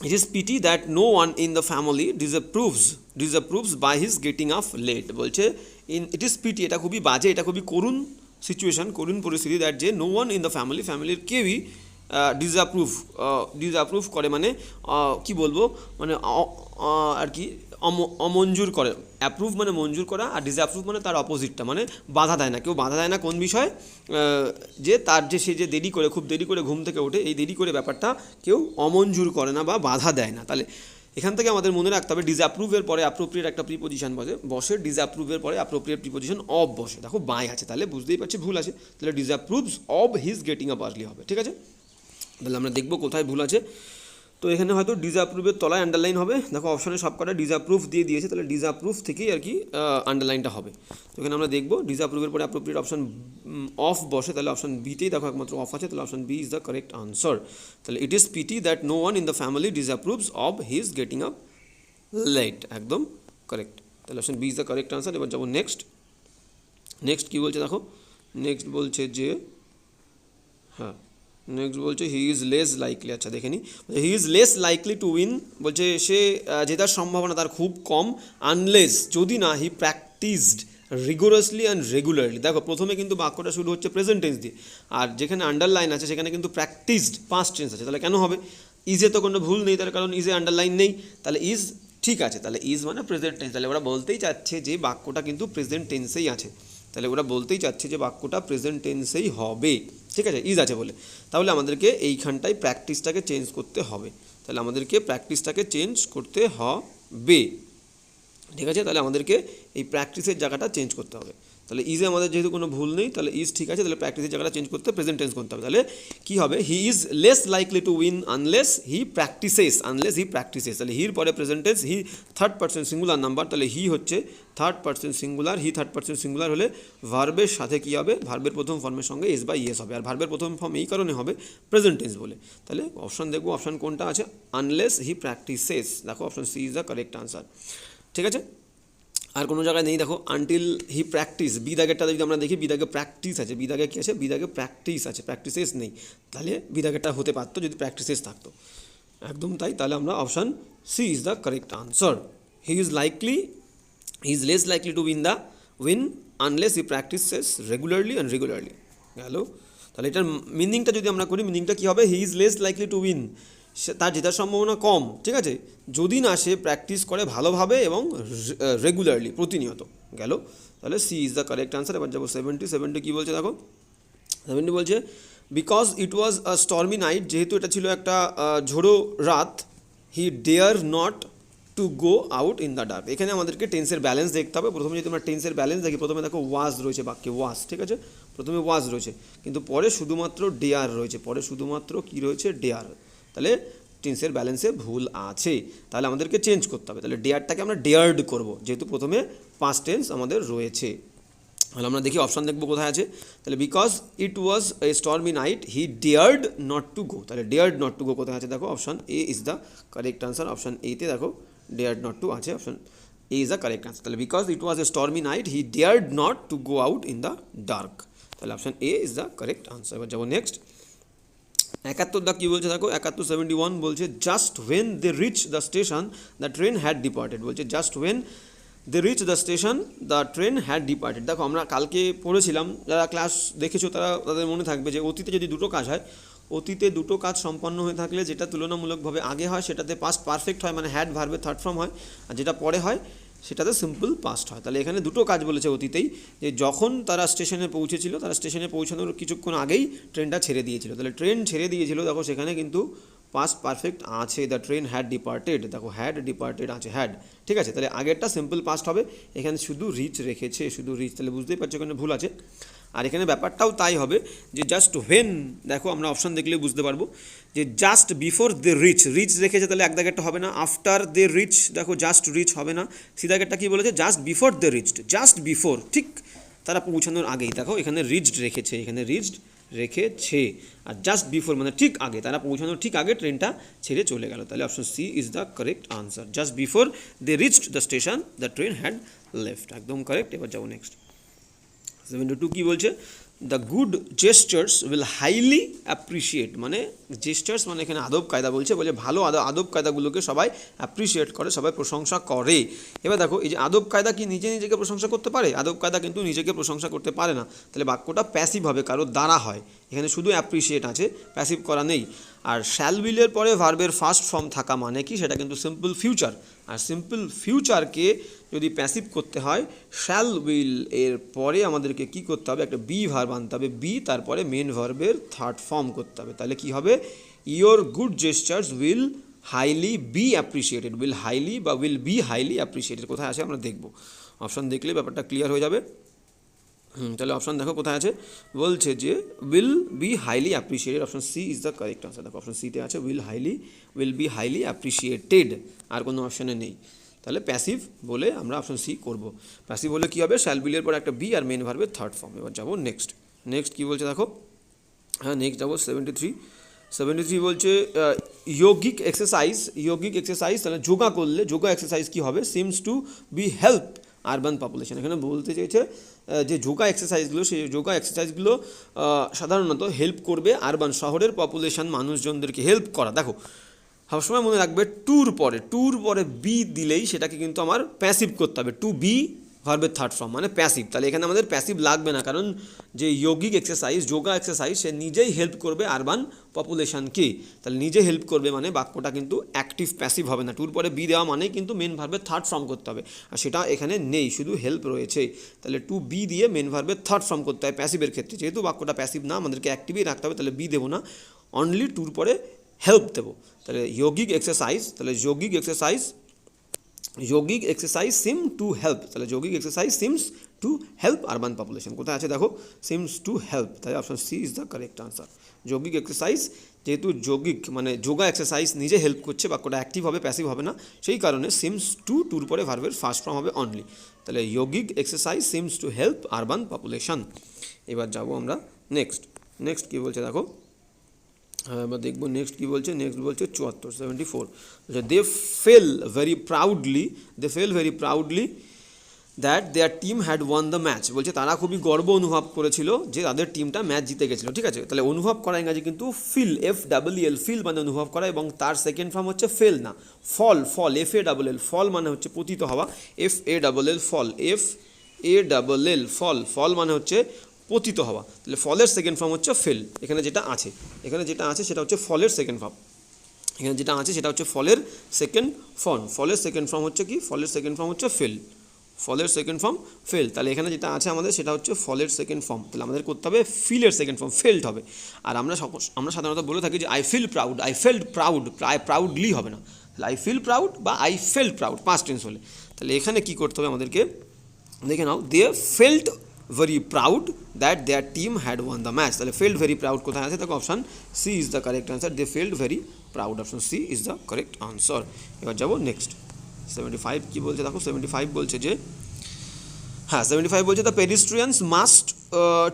it is pity that no one in the family disapproves by his getting up late. বলছে ইট ইজ পিটি, এটা খুবই বাজে, এটা খুবই করুণ সিচুয়েশান, করুণ পরিস্থিতি, দ্যাট যে নো ওয়ান ইন দ্য ফ্যামিলির কেউই ডিসঅ্যাপ্রুভ করে, মানে কি বলবো, মানে আর কি অমঞ্জুর করে, অ্যাপ্রুভ মানে মঞ্জুর করা, আর ডিসঅ্যাপ্রুভ মানে তার অপোজিটটা, মানে বাধা দেয় না, কেউ বাধা দেয় না কোন বিষয়ে, যে তার যে সে যে দেরি করে, খুব দেরি করে ঘুম থেকে ওঠে, এই দেরি করে ব্যাপারটা কেউ অমঞ্জুর করে না বা বাধা দেয় না। তাহলে এখান থেকে আমাদের মনে রাখতে হবে ডিসঅ্যাপ্রুভের পরে অ্যাপ্রোপ্রিয়েট একটা প্রিপোজিশন বসে, ডিসঅ্যাপ্রুভের পরে অ্যাপ্রোপ্রিয়েট প্রিপোজিশন অফ বসে, দেখো বাই আছে, তাহলে বুঝতেই পারছি ভুল আছে, তাহলে disapproves of his getting up early হবে, ঠিক আছে। তাহলে আমরা দেখবো কোথায় ভুল আছে, তো এখানে হয়তো ডিসঅ্যাপ্রুভের তলায় আন্ডারলাইন হবে, দেখো অপশানে সব কটা ডিসঅ্যাপ্রুভ দিয়ে দিয়েছে, তাহলে ডিসঅ্যাপ্রুভ থেকেই আর কি আন্ডারলাইনটা হবে। তো এখানে আমরা দেখবো ডিসঅ্যাপ্রুভের পরে অ্যাপ্রোপ্রিয়েট অপশান অফ বসে, তাহলে অপশান বিতেই দেখো একমাত্র অফ আছে, তাহলে option B is the correct answer. তাহলে it is pity that no one in the family disapproves of his getting up late, একদম কারেক্ট, তাহলে option B is the correct answer. এবার যাবো নেক্সট কী বলছে দেখো, নেক্সট বলছে যে হ্যাঁ, নেক্সট বলছে হি ইজ লেস লাইকলি, আচ্ছা দেখে নিই, হি is less likely to win, বলছে সে জেতার সম্ভাবনা তার খুব কম, আনলেস যদি না হি প্র্যাকটিসড রিগোরাসলি অ্যান্ড রেগুলারলি। দেখো প্রথমে কিন্তু বাক্যটা শুরু হচ্ছে প্রেজেন্ট টেন্স দিয়ে, আর যেখানে আন্ডারলাইন আছে সেখানে কিন্তু প্র্যাকটিসড পাস্ট টেন্স আছে, তাহলে কেন হবে, ইজে তো কোনো ভুল নেই, তার কারণ ইজে আন্ডারলাইন নেই, তাহলে ইজ ঠিক আছে। তাহলে ইজ মানে প্রেজেন্ট টেন্স, তাহলে ওরা বলতেই চাচ্ছে যে বাক্যটা কিন্তু প্রেজেন্ট টেন্সেই আছে, তাহলে ওরা বলতেই চাচ্ছে যে বাক্যটা প্রেজেন্ট টেন্সেই হবে, ঠিক আছে, ইজ আছে বলে। তাহলে আমাদেরকে এইখানটায় প্র্যাকটিসটাকে চেঞ্জ করতে হবে, তাহলে আমাদেরকে প্র্যাকটিসটাকে চেঞ্জ করতে হবে, ঠিক আছে। তাহলে আমাদেরকে এই প্র্যাকটিসের জায়গাটা চেঞ্জ করতে হবে। তাহলে ইজে আমাদের যেহেতু কোনো ভুল নেই, তাহলে ইজ ঠিক আছে, তাহলে প্র্যাকটিসের জায়গাটা চেঞ্জ করতে প্রেজেন্ট টেন্স করতে হবে। তাহলে কী হবে, হি is less likely to win unless he practices, তাহলে হির পরে প্রেজেন্ট টেন্স, হি থার্ড পার্সন সিঙ্গুলার নাম্বার, তাহলে হি হচ্ছে থার্ড পার্সন সিঙ্গুলার, হি থার্ড পার্সন সিঙ্গুলার হলে ভার্বের সাথে কী হবে, ভার্বের প্রথম ফর্মের সঙ্গে এস বা ইএস হবে, আর ভার্বের প্রথম ফর্ম এই কারণে হবে প্রেজেন্ট টেন্স বলে। তাহলে অপশন দেখবো, অপশন কোনটা আছে, আনলেস হি প্র্যাকটিসেস, দেখো option C is the correct answer, ঠিক আছে। আর কোনো জায়গায় নেই, দেখো আনটিল হি প্র্যাকটিস, বি দাগেরটাতে যদি আমরা দেখি বি দাগে প্র্যাকটিস আছে, বি দাগে কী আছে, বি দাগে প্র্যাকটিস আছে, প্র্যাকটিসেস নেই, তাহলে বি দাগেরটা হতে পারতো যদি প্র্যাকটিসেস থাকতো, একদম তাই। তাহলে আমরা option C is the correct answer. He is less likely to win unless he practises regularly and regularly, গেল। তাহলে এটার মিনিংটা যদি আমরা করি, মিনিংটা কী হবে, হি is less likely to win, তার জেতার সম্ভাবনা কম, ঠিক আছে, যদি না সে প্র্যাকটিস করে ভালোভাবে এবং রেগুলারলি, প্রতিনিয়ত, গেল। তাহলে C is the correct answer. এবার যাবো 70 কী বলছে দেখো, 70 বলছে because it was a stormy night, যেহেতু এটা ছিল একটা ঝোড়ো রাত, he dare not to go out in the dark. এখানে আমাদেরকে টেন্সের ব্যালেন্স দেখতে হবে। প্রথমে যদি আমরা টেন্সের ব্যালেন্স দেখি, প্রথমে দেখো ওয়াজ রয়েছে বাক্যে, ওয়াজ, ঠিক আছে, প্রথমে ওয়াজ রয়েছে, কিন্তু পরে শুধুমাত্র ডেয়ার রয়েছে, পরে শুধুমাত্র কী রয়েছে, ডেয়ার, তাহলে টেন্সের ব্যালেন্সে ভুল আছে, তাহলে আমাদেরকে চেঞ্জ করতে হবে। তাহলে ডেয়ারটাকে আমরা ডেয়ার্ড করব, যেহেতু প্রথমে পাস্ট টেন্স আমাদের রয়েছে। তাহলে আমরা দেখি অপশান দেখবো কোথায় আছে, তাহলে because it was a stormy night he dared not to go, তাহলে ডেয়ার্ড নট টু গো কোথায় আছে, দেখো option A is the correct answer. Option এতে দেখো ডেয়ার্ড নট টু আছে, option A is the correct answer. তাহলে because it was a stormy night he dared not to go out in the dark, তাহলে option A is the correct answer. এবার যাবো next 71 দা কী বলছে দেখো, 71 বলছে just when they reach the station the train had departed, বলছে just when they reach the station the train had departed. দেখো আমরা কালকে পড়েছিলাম, যারা ক্লাস দেখেছো তাদের মনে থাকবে যে অতীতে যদি দুটো কাজ হয়, অতীতে দুটো কাজ সম্পন্ন হয়ে থাকলে যেটা তুলনামূলকভাবে আগে হয় সেটাতে পাস্ট পারফেক্ট হয়, মানে হ্যাড ভার্বের থার্ড ফর্ম হয়, আর যেটা পরে হয় সেটাতে সিম্পল পাস্ট হয়। তাহলে এখানে দুটো কাজ বলেছে অতীতেই, যে যখন তারা স্টেশনে পৌঁছেছিল, তারা স্টেশনে পৌঁছানোর কিছুক্ষণ আগেই ট্রেনটা ছেড়ে দিয়েছিল, তাহলে ট্রেন ছেড়ে দিয়েছিল, দেখো সেখানে কিন্তু পাস্ট পারফেক্ট আছে, দ্য ট্রেন হ্যাড ডিপার্টেড, দেখো হ্যাড ডিপার্টেড আছে, হ্যাড, ঠিক আছে। তাহলে আগেরটা সিম্পল পাস্ট হবে, এখানে শুধু রিচ রেখেছে, শুধু রিচ, তাহলে বুঝতেই পারছো এখানে ভুল আছে। আর এখানে ব্যাপারটাও তাই হবে যে জাস্ট হোয়েন, দেখো আমরা অপশান দেখলে বুঝতে পারবো যে just before they reach, reach রেখেছে, তাহলে এক দাগেরটা হবে না, আফটার দে রিচ, দেখো জাস্ট রিচ হবে না, সি দাগেরটা কী বলেছে, just before they reached, just before, ঠিক তারা পৌঁছানোর আগেই, দেখো এখানে রিচড রেখেছে, এখানে রিচড রেখেছে, আর জাস্ট বিফোর মানে ঠিক আগে, তারা পৌঁছানোর ঠিক আগে ট্রেনটা ছেড়ে চলে গেল, তাহলে option C is the correct answer. Just before they reached the station the train had left, একদম কারেক্ট। এবার যাবো নেক্সট 72 কী বলছে, the good gestures will highly appreciate, মানে জেস্টার্স মানে এখানে আদব কায়দা বলছে, ভালো আদব কায়দাগুলোকে সবাই অ্যাপ্রিসিয়েট করে, সবাই প্রশংসা করে। এবার দেখো এই যে আদব কায়দা কি নিজেকে প্রশংসা করতে পারে, আদব কায়দা কিন্তু নিজেকে প্রশংসা করতে পারে না, তাহলে বাক্যটা প্যাসিভ হবে, কারোর দ্বারা হয়, এখানে শুধু অ্যাপ্রিসিয়েট আছে, প্যাসিভ করা নেই। আর শ্যাল উইলের পরে ভার্বের ফার্স্ট ফর্ম থাকা মানে কি, সেটা কিন্তু সিম্পল ফিউচার, আর সিম্পল ফিউচারকে যদি প্যাসিভ করতে হয় শ্যাল উইল এর পরে আমাদেরকে কি করতে হবে, একটা বি ভার্ব আনতে হবে, বি তারপরে মেন ভার্বের থার্ড ফর্ম করতে হবে, তাহলে কি হবে, your good gestures will highly B appreciated, will highly বা উইল বি হাইলি অ্যাপ্রিসিয়েটেড, কোথায় আছে আমরা দেখব, অপশান দেখলে ব্যাপারটা ক্লিয়ার হয়ে যাবে। তাহলে অপশান দেখো কোথায় আছে, বলছে যে will be highly appreciated, option C is the correct answer. দেখো অপশান সিতে আছে উইল বি হাইলি অ্যাপ্রিসিয়েটেড, আর কোনো অপশানে নেই, তাহলে প্যাসিভ বলে আমরা অপশান সি করব। প্যাসিভ বলে কী হবে, শ্যাল বিলের পর একটা বি আর মেন ভার্বের থার্ড ফর্ম। এবার যাবো নেক্সট কী বলছে দেখো, হ্যাঁ নেক্সট যাবো 73 বলছে যোগিক এক্সারসাইজ, তাহলে যোগা করলে, যোগা এক্সারসাইজ কী হবে, seems to be help urban population, এখানে বলতে চেয়েছে যে যোগা এক্সারসাইজগুলো, সেই যোগা এক্সারসাইজগুলো সাধারণত হেল্প করবে আরবান শহরের পপুলেশন মানুষজনদেরকে হেল্প করা। দেখো সবসময় মনে রাখবে টুর পরে বি দিলেই সেটাকে কিন্তু আমার প্যাসিভ করতে হবে, টু বি ভার্বের থার্ড ফর্ম মানে প্যাসিভ। তাহলে এখানে আমাদের প্যাসিভ লাগবে না, কারণ যে যোগিক এক্সারসাইজ, যোগা এক্সারসাইজ, সে নিজেই হেল্প করবে আরবান পপুলেশনকে। তাহলে নিজে হেল্প করবে মানে বাক্যটা কিন্তু অ্যাক্টিভ প্যাসিভ হবে না। টুর পরে বি দেওয়া মানে কিন্তু মেন ভার্বের থার্ড ফর্ম করতে হবে, আর সেটা এখানে নেই, শুধু হেল্প রয়েছে। তাহলে টু বি দিয়ে মেন ভার্বের থার্ড ফর্ম করতে হয় প্যাসিভের ক্ষেত্রে। যেহেতু বাক্যটা প্যাসিভ না, আমাদেরকে অ্যাক্টিভই রাখতে হবে, তাহলে বি দেবো না, অনলি টুর পরে হেল্প দেবো। তাহলে যোগিক এক্সারসাইজ, তাহলে yogic exercise seem to help, তাহলে yogic exercise seems to help urban population. কোথায় আছে দেখো, সিমস টু হেল্প, তাই option C is the correct answer. Yogic exercise, যেহেতু যোগিক মানে যোগা এক্সারসাইজ নিজে হেল্প করছে, বাক্যটা অ্যাক্টিভ হবে প্যাসিভ হবে না, সেই কারণে সিমস টু টুর পরে ভার্বের ফার্স্ট ফর্ম হবে অনলি। তাহলে yogic exercise seems to help urban population. এবার যাবো আমরা নেক্সট কী বলছে দেখো, হ্যাঁ এবার দেখবো নেক্সট কী বলছে। নেক্সট বলছে 74 they fell very proudly that their team had won the match. বলছে তারা খুবই গর্ব অনুভব করেছিল যে তাদের টিমটা ম্যাচ জিতে গেছিলো। ঠিক আছে, তাহলে অনুভব করা ইংরাজি কিন্তু ফিল, FEEL, ফিল মানে অনুভব করা, এবং তার সেকেন্ড ফর্ম হচ্ছে ফেল না, ফল, FALL, ফল মানে হচ্ছে পতিত হওয়া, FALL, ফল মানে হচ্ছে পতিত হওয়া। তাহলে ফলের সেকেন্ড ফর্ম হচ্ছে ফেল। এখানে যেটা আছে সেটা হচ্ছে ফলের সেকেন্ড ফর্ম। এখানে যেটা আছে সেটা হচ্ছে ফলের সেকেন্ড ফর্ম। ফলের সেকেন্ড ফর্ম হচ্ছে কি, ফলের সেকেন্ড ফর্ম হচ্ছে ফেল, তাহলে এখানে যেটা আছে আমাদের সেটা হচ্ছে ফলের সেকেন্ড ফর্ম। তাহলে আমাদের করতে হবে ফিলের সেকেন্ড ফর্ম, ফেল্ট হবে। আর আমরা সাধারণত বলে থাকি যে I feel proud, I felt proud, proudly হবে না, তাহলে আই ফিল প্রাউড বা I felt proud past tense হলে। তাহলে এখানে কি করতে হবে আমাদেরকে, দেখে নাও, they felt very proud that their team had won the match. তাহলে felt very proud কোথায় আছে দেখো, option C is the correct answer. they felt very proud, option C is the correct answer. এবার যাবো নেক্সট 75 কি বলছে দেখো, 75 বলছে যে, হ্যাঁ 75 বলছে the pedestrians must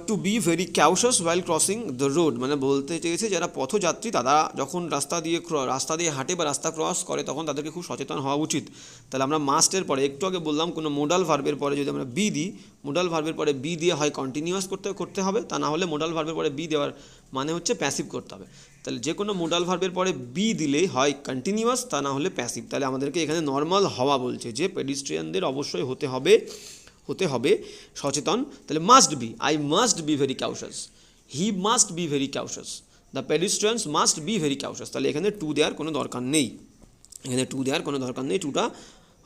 to be very cautious while crossing the road. মানে বলতে চেয়েছে যারা পথযাত্রী তারা যখন রাস্তা দিয়ে হাঁটে বা রাস্তা ক্রস করে তখন তাদেরকে খুব সচেতন হওয়া উচিত। তাহলে আমরা মাস্টের পরে, একটু আগে বললাম কোনো মোডাল ভার্বের পরে যদি আমরা বি দিই, মোডাল ভার্বের পরে বি দিয়ে হয় কন্টিনিউয়াস করতে হবে, তা না হলে মোডাল ভার্বের পরে বি দেওয়ার মানে হচ্ছে প্যাসিভ করতে হবে। তাহলে যে কোনো মোডাল ভার্বের পরে বি দিলেই হয় কন্টিনিউয়াস, তা না হলে প্যাসিভ। তাহলে আমাদেরকে এখানে নর্মাল হওয়া বলছে যে পেডিস্ট্রিয়ানদের অবশ্যই হতে হবে সচেতন। তাহলে must be, I must be very cautious, he must be very cautious, the pedestrians must be very cautious. তাহলে এখানে টু দেওয়ার কোনো দরকার নেই, টুটা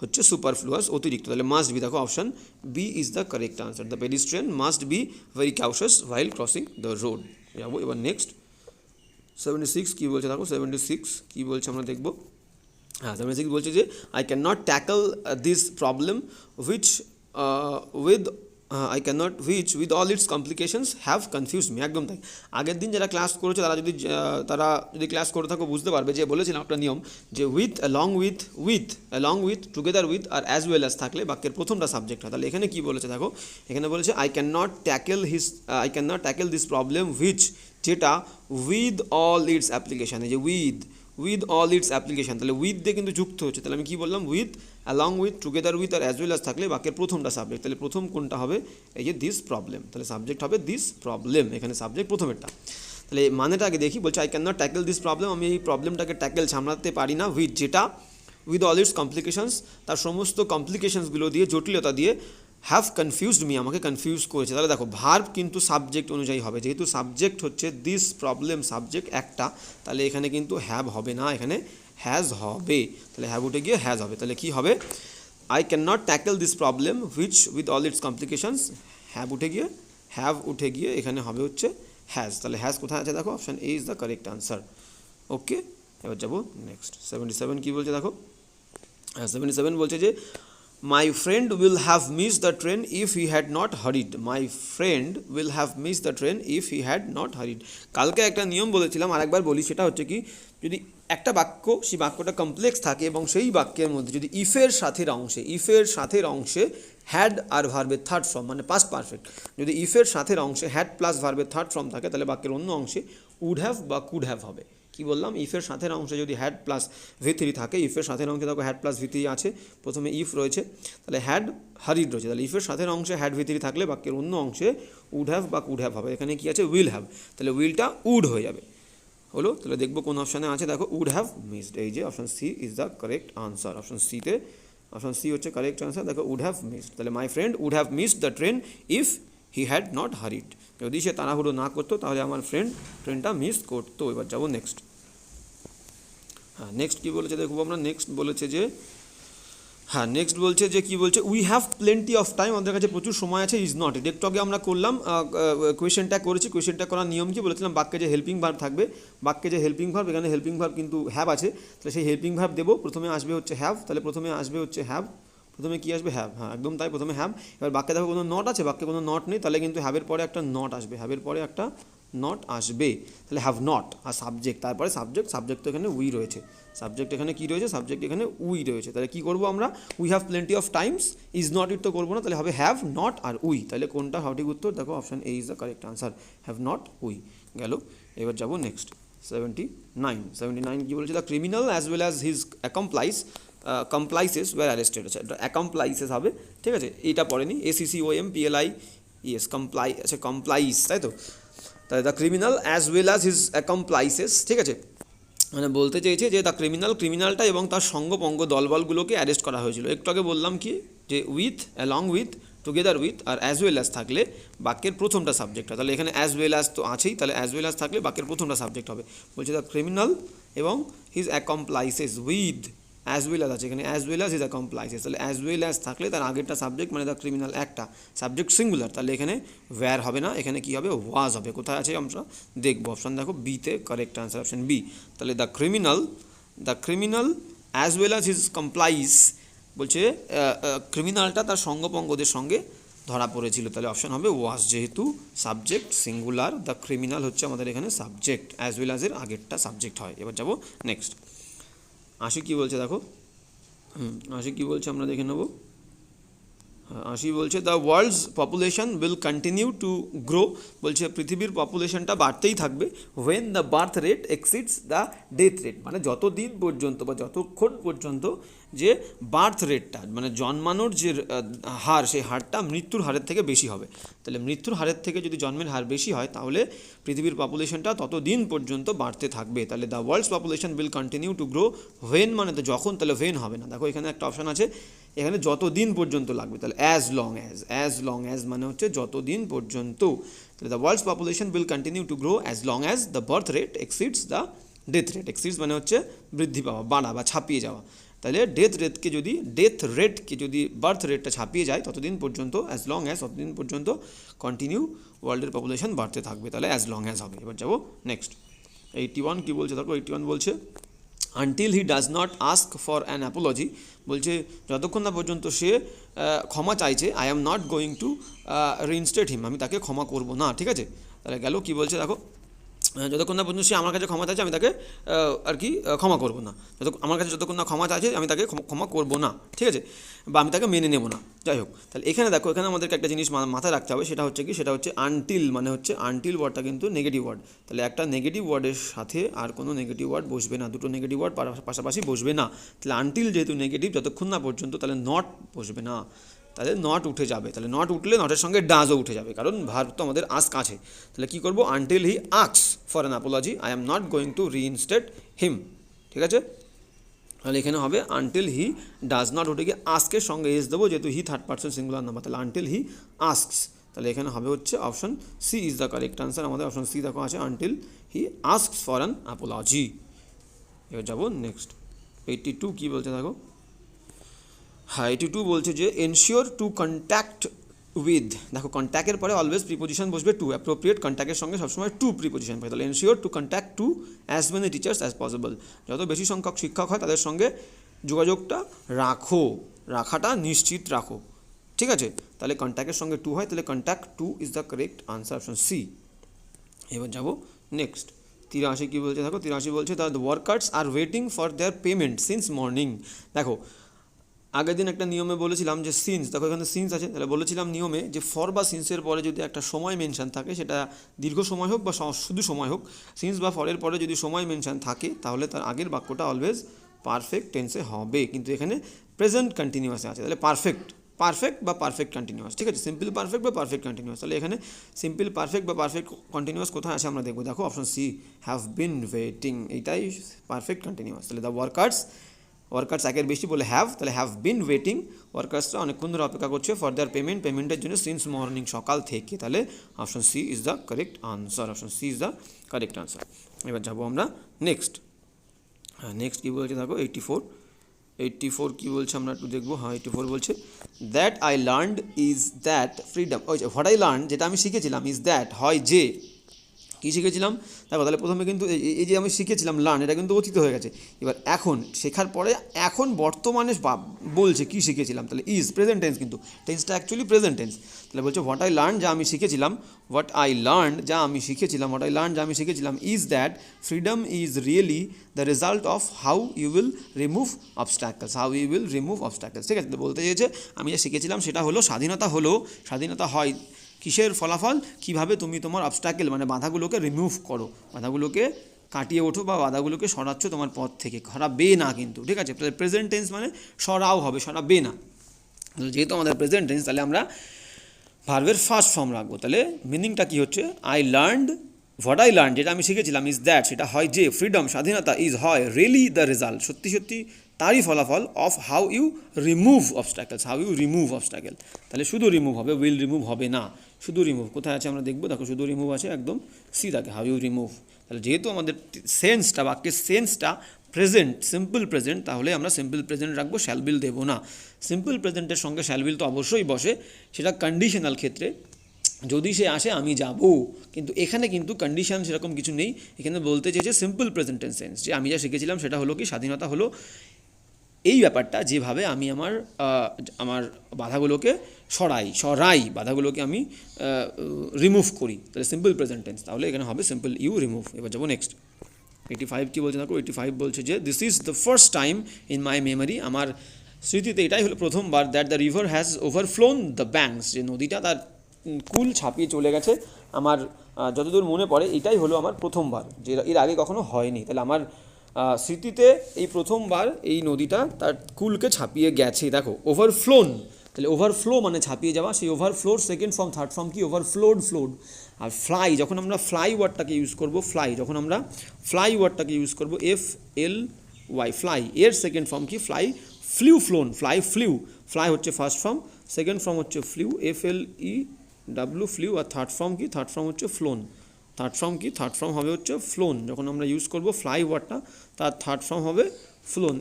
হচ্ছে সুপারফ্লুয়াস, অতিরিক্ত। তাহলে মাস্ট বি, দেখো option B is the correct answer, the pedestrian must be very cautious while crossing the road. যাবো এবার নেক্সট 76 কী বলছে দেখো, 76 কী বলছে আমরা দেখবো। হ্যাঁ 76 বলছে যে I can not tackle this problem with with all its complications have confused me। একদম তাই, আগের দিন যারা ক্লাস করেছে তারা যদি ক্লাস করে থাকো বুঝতে পারবে যে বলেছিলাম একটা নিয়ম যে along with together with R as well as থাকলে বাক্যের প্রথমটা সাবজেক্ট হয়। তাহলে এখানে কি বলেছে দেখো, এখানে বলেছে I cannot tackle this problem which, যেটা with all its application, এই যে with all its application, তাহলে with দিয়ে কিন্তু যুক্ত হচ্ছে। তাহলে আমি কি বললাম, with, along with, together with R as well as থাকলে বাক্যের প্রথমটা সাবজেক্ট। তাহলে প্রথম কোনটা হবে, এই যে দিস প্রবলেম, তাহলে সাবজেক্ট হবে দিস প্রবলেম, এখানে সাবজেক্ট প্রথমেরটা। তাহলে মানেটা আগে দেখি, বলছে I can not tackle this problem, আমি এই প্রবলেমটাকে ট্যাকেল সামলাতে পারি না, উইথ যেটা, উইথ অল ইটস কমপ্লিকেশনস, তার সমস্ত কমপ্লিকেশনসগুলো দিয়ে, জটিলতা দিয়ে, হ্যাভ কনফিউজড মি, আমাকে কনফিউজ করেছে। তাহলে দেখো ভার্ব কিন্তু সাবজেক্ট অনুযায়ী হবে, যেহেতু সাবজেক্ট হচ্ছে দিস প্রবলেম, সাবজেক্ট একটা, তাহলে এখানে কিন্তু হ্যাভ হবে না, এখানে হ্যাজ হবে। তাহলে হ্যাভ উঠে গিয়ে হ্যাজ হবে। তাহলে কি হবে, I can not tackle this problem which with all it's complications, have উঠে গিয়ে এখানে হবে হচ্ছে হ্যাজ। তাহলে হ্যাজ কোথায় আছে দেখো, option A is the correct answer. Okay, এবার যাবো নেক্সট 77 কী বলছে দেখো, 77 বলছে যে my friend will have missed the train if he had not hurried, my friend will have missed the train if he had not hurried। কালকে একটা নিয়ম বলেছিলাম, আরেকবার বলি, সেটা হচ্ছে কি, যদি একটা বাক্য, সেই বাক্যটা কমপ্লেক্স থাকে এবং সেই বাক্যের মধ্যে যদি ইফের সাথের অংশে হ্যাড আর ভার্বের থার্ড ফর্ম মানে পাস্ট পারফেক্ট, যদি ইফের সাথের অংশে হ্যাড প্লাস ভার্বের থার্ড ফর্ম থাকে, তাহলে বাক্যের অন্য অংশে উড হ্যাভ বা কুড হ্যাভ হবে। কি বললাম, ইফের সাথের অংশে যদি হ্যাড প্লাস V3 থাকে, ইফের সাথের অংশে দেখো হ্যাড প্লাস V3 আছে, প্রথমে ইফ রয়েছে, তাহলে হ্যাড হারিড রয়েছে, তাহলে ইফের সাথের অংশে হ্যাড V3 থাকলে বাক্যের অন্য অংশে উড হ্যাভ বা কুড হ্যাভ হবে। এখানে কি আছে, উইল হ্যাভ, তাহলে উইলটা উড হয়ে যাবে, হলো। তাহলে দেখবো কোন অপশানে আছে দেখো, উড হ্যাভ মিসড, এই যে option C is the correct answer, option সিতে অপশন সি হচ্ছে কারেক্ট আনসার। দেখো উড হ্যাভ মিসড, তাহলে my friend would have missed the train if he had not hurried, যদি সে তাড়াহুড়ো না করতো তাহলে আমার ফ্রেন্ড ট্রেনটা মিস করতো। এবার যাবো নেক্সট। হ্যাঁ নেক্সট কী বলেছে দেখবো আমরা। নেক্সট বলেছে যে নেক্সট বলছে যে কী বলছে, we have plenty of time, আমাদের কাছে প্রচুর সময় আছে, ইজ নট ইট। একটু আগে আমরা করলাম কোয়েশ্চেনটা করেছি, কোয়েশ্চেনটা করার নিয়ম কি বলেছিলাম, বাক্যে যে হেল্পিং ভার্ব থাকবে, বাক্যে যে হেল্পিং ভার্ব, এখানে হেল্পিং ভার্ব কিন্তু হ্যাভ আছে, তাহলে সেই হেল্পিং ভার্ব দেবো। প্রথমে আসবে হচ্ছে হ্যাভ, তাহলে প্রথমে আসবে হচ্ছে হ্যাভ, প্রথমে কী আসবে হ্যাভ, হ্যাঁ একদম তাই, প্রথমে হ্যাভ। এবার বাক্যে দেখো কোনো নট আছে, বাক্যে কোনো নট নেই, তাহলে কিন্তু হ্যাভের পরে একটা নট আসবে, হ্যাভের পরে একটা নট আসবে, তাহলে হ্যাভ নট। আর সাবজেক্ট, তারপরে সাবজেক্ট তো এখানে উই রয়েছে, সাবজেক্ট এখানে কী রয়েছে, সাবজেক্ট এখানে উই রয়েছে, তাহলে কী করবো আমরা, we have plenty of times, is not it তো করবো না, তাহলে হবে হ্যাভ নট আর উই, তাহলে কোনটা সঠিক উত্তর, দেখো option A is the correct answer, have not we. গেল, এবার যাবো নেক্সট 79 কী বলেছে, the criminal as well as his complices were arrested, আচ্ছা এটা অ্যাকমপ্লাইসেস হবে, ঠিক আছে, এইটা পড়েনি, ACCOMPLIES কমপ্লাই, আচ্ছা কমপ্লাইস, তাই তো, তাহলে the criminal as well as his accomplices, ঠিক আছে, মানে বলতে চেয়েছে যে দ্য ক্রিমিনালটা এবং তার সঙ্গপঙ্গ দলবলগুলোকে অ্যারেস্ট করা হয়েছিল। একটু আগে বললাম কি যে with, along with, together with আর অ্যাজ ওয়েল অ্যাজ থাকলে বাক্যের প্রথমটা সাবজেক্ট হয়, তাহলে এখানে অ্যাজ ওয়েল অ্যাজ তো আছেই, তাহলে অ্যাজ ওয়েল অ্যাজ থাকলে বাক্যের প্রথমটা সাবজেক্ট হবে। বলছে দ্য ক্রিমিনাল এবং his accomplices with, as well as আছে এখানে, as well as his accomplices, তাহলে অ্যাজ ওয়েল অ্যাজ থাকলে তার আগেরটা সাবজেক্ট মানে দ্য ক্রিমিনাল একটা সাবজেক্ট সিঙ্গুলার, তাহলে এখানে ওয়্যার হবে না, এখানে কী হবে ওয়াজ হবে। কোথায় আছে আমরা দেখবো, অপশান দেখো বিতে কারেক্ট আনসার অপশান বি। তাহলে the criminal as well as his complice, বলছে ক্রিমিনালটা তার সঙ্গপঙ্গদের সঙ্গে ধরা পড়েছিল, তাহলে অপশান হবে ওয়াজ, যেহেতু সাবজেক্ট সিঙ্গুলার, দ্য ক্রিমিনাল হচ্ছে আমাদের এখানে সাবজেক্ট, অ্যাজ ওয়েল অ্যাজের আগেরটা সাবজেক্ট হয়। এবার যাবো নেক্সট। 80 কী বলছে দেখো, 80 কী বলছে আমরা দেখে নেবো। 80 বলছে the world's population will continue to grow, বলছে পৃথিবীর পপুলেশনটা বাড়তেই থাকবে, when the birth rate exceeds the death rate, মানে যতদিন পর্যন্ত বা যতক্ষণ পর্যন্ত যে বার্থ রেটটা মানে জন্মানোর যে হার, সেই হারটা মৃত্যুর হারের থেকে বেশি হবে, তাহলে মৃত্যুর হারের থেকে যদি জন্মের হার বেশি হয় তাহলে পৃথিবীর পপুলেশনটা ততদিন পর্যন্ত বাড়তে থাকবে। তাহলে the world's population will continue to grow, when মানে তো যখন, তাহলে হোয়েন হবে না, দেখো এখানে একটা অপশান আছে, এখানে যতদিন পর্যন্ত লাগবে, তাহলে অ্যাজ লং অ্যাজ মানে হচ্ছে যতদিন পর্যন্ত, তাহলে the world's population will continue to grow as long as the birth rate exceeds the death rate, exceeds মানে হচ্ছে বৃদ্ধি পাওয়া, বাড়া বা ছাপিয়ে যাওয়া, তাহলে ডেথ রেটকে যদি বার্থ রেটটা ছাপিয়ে যায় ততদিন পর্যন্ত, অ্যাজ লং অ্যাজ, ততদিন পর্যন্ত কন্টিনিউ ওয়ার্ল্ডের পপুলেশন বাড়তে থাকবে, তাহলে অ্যাজ লং অ্যাজ হবে। এবার যাবো নেক্সট। 81 কী বলছে দেখো, 81 বলছে until he does not ask for an apology, বলছে যতক্ষণ না পর্যন্ত সে ক্ষমা চাইছে, I am not going to reinstate him, আমি তাকে ক্ষমা করবো না, ঠিক আছে, তাহলে গেল কী বলছে দেখো, যতক্ষণ না পর্যন্ত সে আমার কাছে ক্ষমা চাইছে আমি তাকে আর কি ক্ষমা করবো না, আমার কাছে যতক্ষণ না ক্ষমা চাইছে আমি তাকে ক্ষমা করবো না, ঠিক আছে, বা আমি তাকে মেনে নেবো না, যাই হোক। তাহলে এখানে দেখো, এখানে আমাদেরকে একটা জিনিস মাথায় রাখতে হবে, সেটা হচ্ছে কি, সেটা হচ্ছে আনটিল, মানে হচ্ছে আনটিল ওয়ার্ডটা কিন্তু নেগেটিভ ওয়ার্ড, তাহলে একটা নেগেটিভ ওয়ার্ডের সাথে আর কোনো নেগেটিভ ওয়ার্ড বসবে না, দুটো নেগেটিভ ওয়ার্ড পাশাপাশি বসবে না, তাহলে আনটিল যেহেতু নেগেটিভ, যতক্ষণ না পর্যন্ত, তাহলে নট বসবে না, তাহলে নট উঠে যাবে, তাহলে নট উঠলে নটের সঙ্গে ডাজও উঠে যাবে, কারণ ভার্ব তো আমাদের আস্ক আছে, তাহলে কী করবো, until he asks for an apology I am not going to reinstate him, ঠিক আছে, তাহলে এখানে হবে আনটিল হি ডাজ নট, উঠে গিয়ে আস্কের সঙ্গে এস দেবো, যেহেতু he third person singular number, তাহলে আনটিল হি আস্কস, তাহলে এখানে হবে হচ্ছে option C is the correct answer, আমাদের অপশন সি দেখো আছে, until he asks for an apology. এবার যাবো নেক্সট। 82 কী বলছে দেখো, হ্যাঁ 82 বলছে যে এনশিওর টু কন্ট্যাক্ট উইথ, দেখো কন্ট্যাক্টের পরে অলওয়েজ প্রিপোজিশন বসবে টু, অ্যাপ্রোপ্রিয়েট কন্ট্যাক্টের সঙ্গে সবসময় টু প্রিপোজিশন পাই, তাহলে ensure to contact to as many teachers as possible, যত বেশি সংখ্যক শিক্ষক হয় তাদের সঙ্গে যোগাযোগটা রাখাটা নিশ্চিত রাখো, ঠিক আছে, তাহলে কন্ট্যাক্টের সঙ্গে টু হয়, তাহলে contact to is the correct answer, option C. এবার যাবো নেক্সট। 83 কী বলছে দেখো, 83 বলছে the workers are waiting for their payment since morning, দেখো আগের দিন একটা নিয়মে বলেছিলাম যে সিন্স, দেখো এখানে সিন্স আছে, তাহলে বলেছিলাম নিয়মে যে ফর বা সিন্সের পরে যদি একটা সময় মেনশান থাকে, সেটা দীর্ঘ সময় হোক বা শুধু সময় হোক, সিন্স বা ফরের পরে যদি সময় মেনশান থাকে তাহলে তার আগের বাক্যটা অলওয়েজ পারফেক্ট টেন্সে হবে, কিন্তু এখানে প্রেজেন্ট কন্টিনিউয়াসে আছে, তাহলে পারফেক্ট বা পারফেক্ট কন্টিনিউয়াস, ঠিক আছে, সিম্পল পারফেক্ট বা পারফেক্ট কন্টিনিউয়াস, তাহলে এখানে সিম্পল পারফেক্ট বা পারফেক্ট কন্টিনিউয়াস কোথায় আছে আমরা দেখবো, দেখো option C have been waiting, এইটাই পারফেক্ট কন্টিনিউয়াস, তাহলে দ্য ওয়ার্কার্স ওয়ার্কার্স একের বেশি বলে হ্যাভ, তাহলে হ্যাভ বিন ওয়েটিং, ওয়ার্কার্সরা অনেকক্ষণ ধরে অপেক্ষা করছে ফর দেয়ার পেমেন্টের জন্য সিন্স মর্নিং, সকাল থেকে। তাহলে option C is the correct answer, option C is the correct answer. এবার যাবো আমরা নেক্সট। হ্যাঁ, নেক্সট কী বলছে দেখো 84 কী বলছে আমরা একটু দেখবো। হ্যাঁ, 84 বলছে that I learned is that freedom, ওই হোয়াট আই লার্ন যেটা আমি শিখেছিলাম, ইজ দ্যাট হয় যে, কী শিখেছিলাম দেখো, তাহলে প্রথমে কিন্তু এই যে আমি শিখেছিলাম লার্ন, এটা কিন্তু অতীত হয়ে গেছে। এবার এখন শেখার পরে এখন বর্তমানে বলছে কী শিখেছিলাম, তাহলে ইজ প্রেজেন্ট টেন্স, কিন্তু টেন্সটা অ্যাকচুয়ালি প্রেজেন্ট টেন্স। তাহলে বলছে হোয়াট আই লার্ন যা আমি শিখেছিলাম, হোয়াট আই লার্ন যা আমি শিখেছিলাম is that freedom is really the result of how you will remove obstacles, ঠিক আছে। তো বলতে চেয়েছে আমি যা শিখেছিলাম সেটা হলো স্বাধীনতা হয় কিসের ফলাফল, কিভাবে তুমি তোমার অবস্ট্যাকেল মানে বাধাগুলোকে রিমুভ করো, বাধাগুলোকে কাটিয়ে ওঠো বা বাধাগুলোকে সরাচ্ছ তোমার পথ থেকে, সরাবে না কিন্তু, ঠিক আছে। প্রেজেন্ট টেন্স মানে সরাও হবে, সরাবে না। যেহেতু আমাদের প্রেজেন্ট টেন্স, তাহলে আমরা ভার্বের ফার্স্ট ফর্ম রাখবো। তাহলে মিনিংটা কী হচ্ছে, হোয়াট আই লার্ন যেটা আমি শিখেছিলাম ইজ দ্যাট সেটা হয় যে, ফ্রিডম স্বাধীনতা, ইজ হয় রিয়েলি দ্য রেজাল্ট সত্যি তারই ফলাফল, of how you remove obstacle. তাহলে শুধু রিমুভ হবে, উইল রিমুভ হবে না, শুধু রিমুভ। কোথায় আছে আমরা দেখবো, দেখো শুধু রিমুভ আছে একদম সি থাকে, হাউ ইউ রিমুভ। তাহলে যেহেতু আমাদের সেন্সটা, বাক্যের সেন্সটা প্রেজেন্ট, সিম্পল প্রেজেন্ট, তাহলে আমরা সিম্পল প্রেজেন্ট রাখবো, শ্যাল বিল দেবো না। সিম্পল প্রেজেন্টের সঙ্গে শ্যাল বিল তো অবশ্যই বসে, সেটা কন্ডিশনাল ক্ষেত্রে যদি সে আসে আমি যাব, কিন্তু এখানে কিন্তু কন্ডিশন সেরকম কিছু নেই। এখানে বলতে চেয়েছে সিম্পল প্রেজেন্ট সেন্স, যে আমি যা শিখেছিলাম সেটা হলো কি, স্বাধীনতা হলো এই ব্যাপারটা যেভাবে আমি আমার বাধাগুলোকে সরাই বাধাগুলোকে আমি রিমুভ করি, তাহলে সিম্পল প্রেজেন্ট টেন্স, তাহলে এখানে হবে সিম্পল ইউ রিমুভ। এবার যাবো নেক্সট। 85 কী বলছে দেখো, 85 বলছে যে this is the first time in my memory, আমার স্মৃতিতে এটাই হলো প্রথমবার, that the river has overflown the banks, যে নদীটা তার কুল ছাপিয়ে চলে গেছে। আমার যতদূর মনে পড়ে এটাই হলো আমার প্রথমবার, যে এর আগে কখনো হয়নি। তাহলে আমার স্মৃতিতে এই প্রথমবার এই নদীটা তার কুলকে ছাপিয়ে গেছে। দেখো ওভারফ্লোন, তাহলে ওভারফ্লো মানে ছাপিয়ে যাওয়া, সেই ওভারফ্লোর সেকেন্ড ফর্ম থার্ড ফর্ম কি, ওভারফ্লোড। আর ফ্লাই, যখন আমরা ফ্লাই ওয়ার্ডটাকে ইউজ করবো, FLY ফ্লাই, এর সেকেন্ড ফর্ম কি, ফ্লাই হচ্ছে ফার্স্ট ফর্ম, সেকেন্ড ফর্ম হচ্ছে ফ্লিউ, FLEW ফ্লিউ, আর থার্ড ফর্ম হচ্ছে ফ্লোন। থার্ড ফর্ম হবে হচ্ছে ফ্লোন। যখন আমরা ইউজ করব ফ্লাই ওয়ার্ডটা, তার থার্ড ফর্ম হবে ফ্লোন,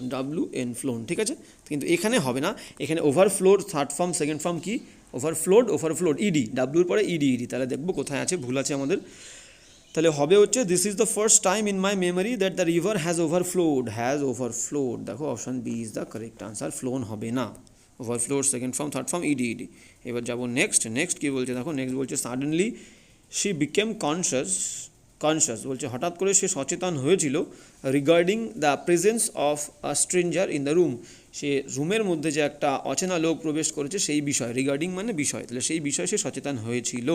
FLOWN ফ্লোন, ঠিক আছে। কিন্তু এখানে হবে না, এখানে ওভারফ্লোর থার্ড ফর্ম, সেকেন্ড ফর্ম কি, ওভারফ্লোড ইডি, ডাব্লুর পরে ইডি। তাহলে দেখবো কোথায় আছে, ভুল আছে আমাদের। তাহলে হবে হচ্ছে this is the first time in my memory that the river has overflowed. দেখো option B is the correct answer, flown হবে না, overflowed second form third form ED. এবার যাবো নেক্সট কী বলছে দেখো, নেক্সট বলছে সাডেনলি শি বিকেম কনশাস বলছে হঠাৎ করে সে সচেতন হয়েছিল, regarding the presence of a stranger in the room, সে রুমের মধ্যে যে একটা অচেনা লোক প্রবেশ করেছে সেই বিষয়, রিগার্ডিং মানে বিষয়, তাহলে সেই বিষয়ে সে সচেতন হয়েছিল।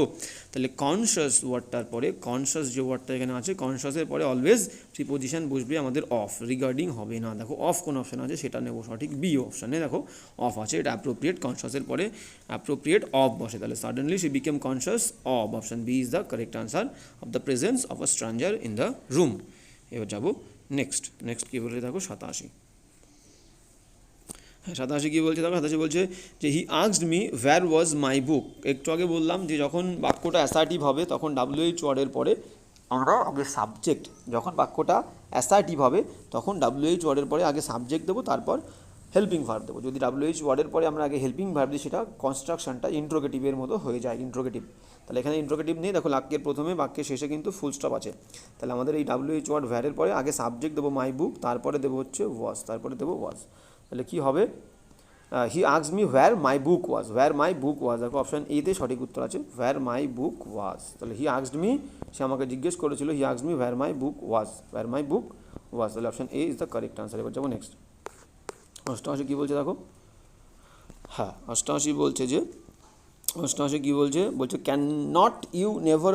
তাহলে কনশাস ওয়ার্ডটার পরে, কনশাস যে ওয়ার্ডটা এখানে আছে, কনশাসের পরে অলওয়েজ প্রিপোজিশন বসবে আমাদের অফ, রিগার্ডিং হবে না। দেখো অফ কোন অপশান আছে সেটা নেবো, সঠিক বি অপশানে দেখো অফ আছে, এটা অ্যাপ্রোপ্রিয়েট, কনশাসের পরে অ্যাপ্রোপ্রিয়েট অফ বসে, তাহলে suddenly she became conscious of, option B is the correct answer, of the presence of a stranger in the room. এবার যাবো নেক্সট কী বলে দেখো 87। হ্যাঁ 87 কী বলছে দেখো, 87 বলছে যে হি আস্কড মি ওয়্যার ওয়াজ মাই বুক। একটু আগে বললাম যে যখন বাক্যটা অ্যাসার্টিভ হবে তখন WH ওয়ার্ডের পরে আমরা আগে সাবজেক্ট, যখন বাক্যটা অ্যাসার্টিভ হবে তখন WH ওয়ার্ডের পরে আগে সাবজেক্ট দেবো, তারপর হেল্পিং ভার্ব দেবো। যদি WH ওয়ার্ডের পরে আমরা আগে হেল্পিং ভার্ব দিই, সেটা কনস্ট্রাকশনটা ইন্ট্রোগেটিভের মতো হয়ে যায়, ইন্ট্রোগেটিভ। তাহলে এখানে ইন্ট্রোগেটিভ নেই, দেখো বাক্যের প্রথমে বাক্যের শেষে কিন্তু ফুল স্টপ আছে। তাহলে আমাদের এই WH ওয়ার্ড ভ্যারের পরে আগে সাবজেক্ট দেবো মাই বুক, তারপরে দেবো হচ্ছে ওয়াজ, তাহলে কী হবে, হি আস্কড মি হোয়ার মাই বুক ওয়াজ, দেখো অপশান এতে সঠিক উত্তর আছে, হোয়ার মাই বুক ওয়াজ। তাহলে হি আস্কড মি, সে আমাকে জিজ্ঞেস করেছিল, হি আস্কড মি হোয়ার মাই বুক ওয়াজ, তাহলে option A is the correct answer. এবার যাবো নেক্সট। 88 কী বলছে দেখো, হ্যাঁ 88 বলছে যে, 88 কী বলছে can not you never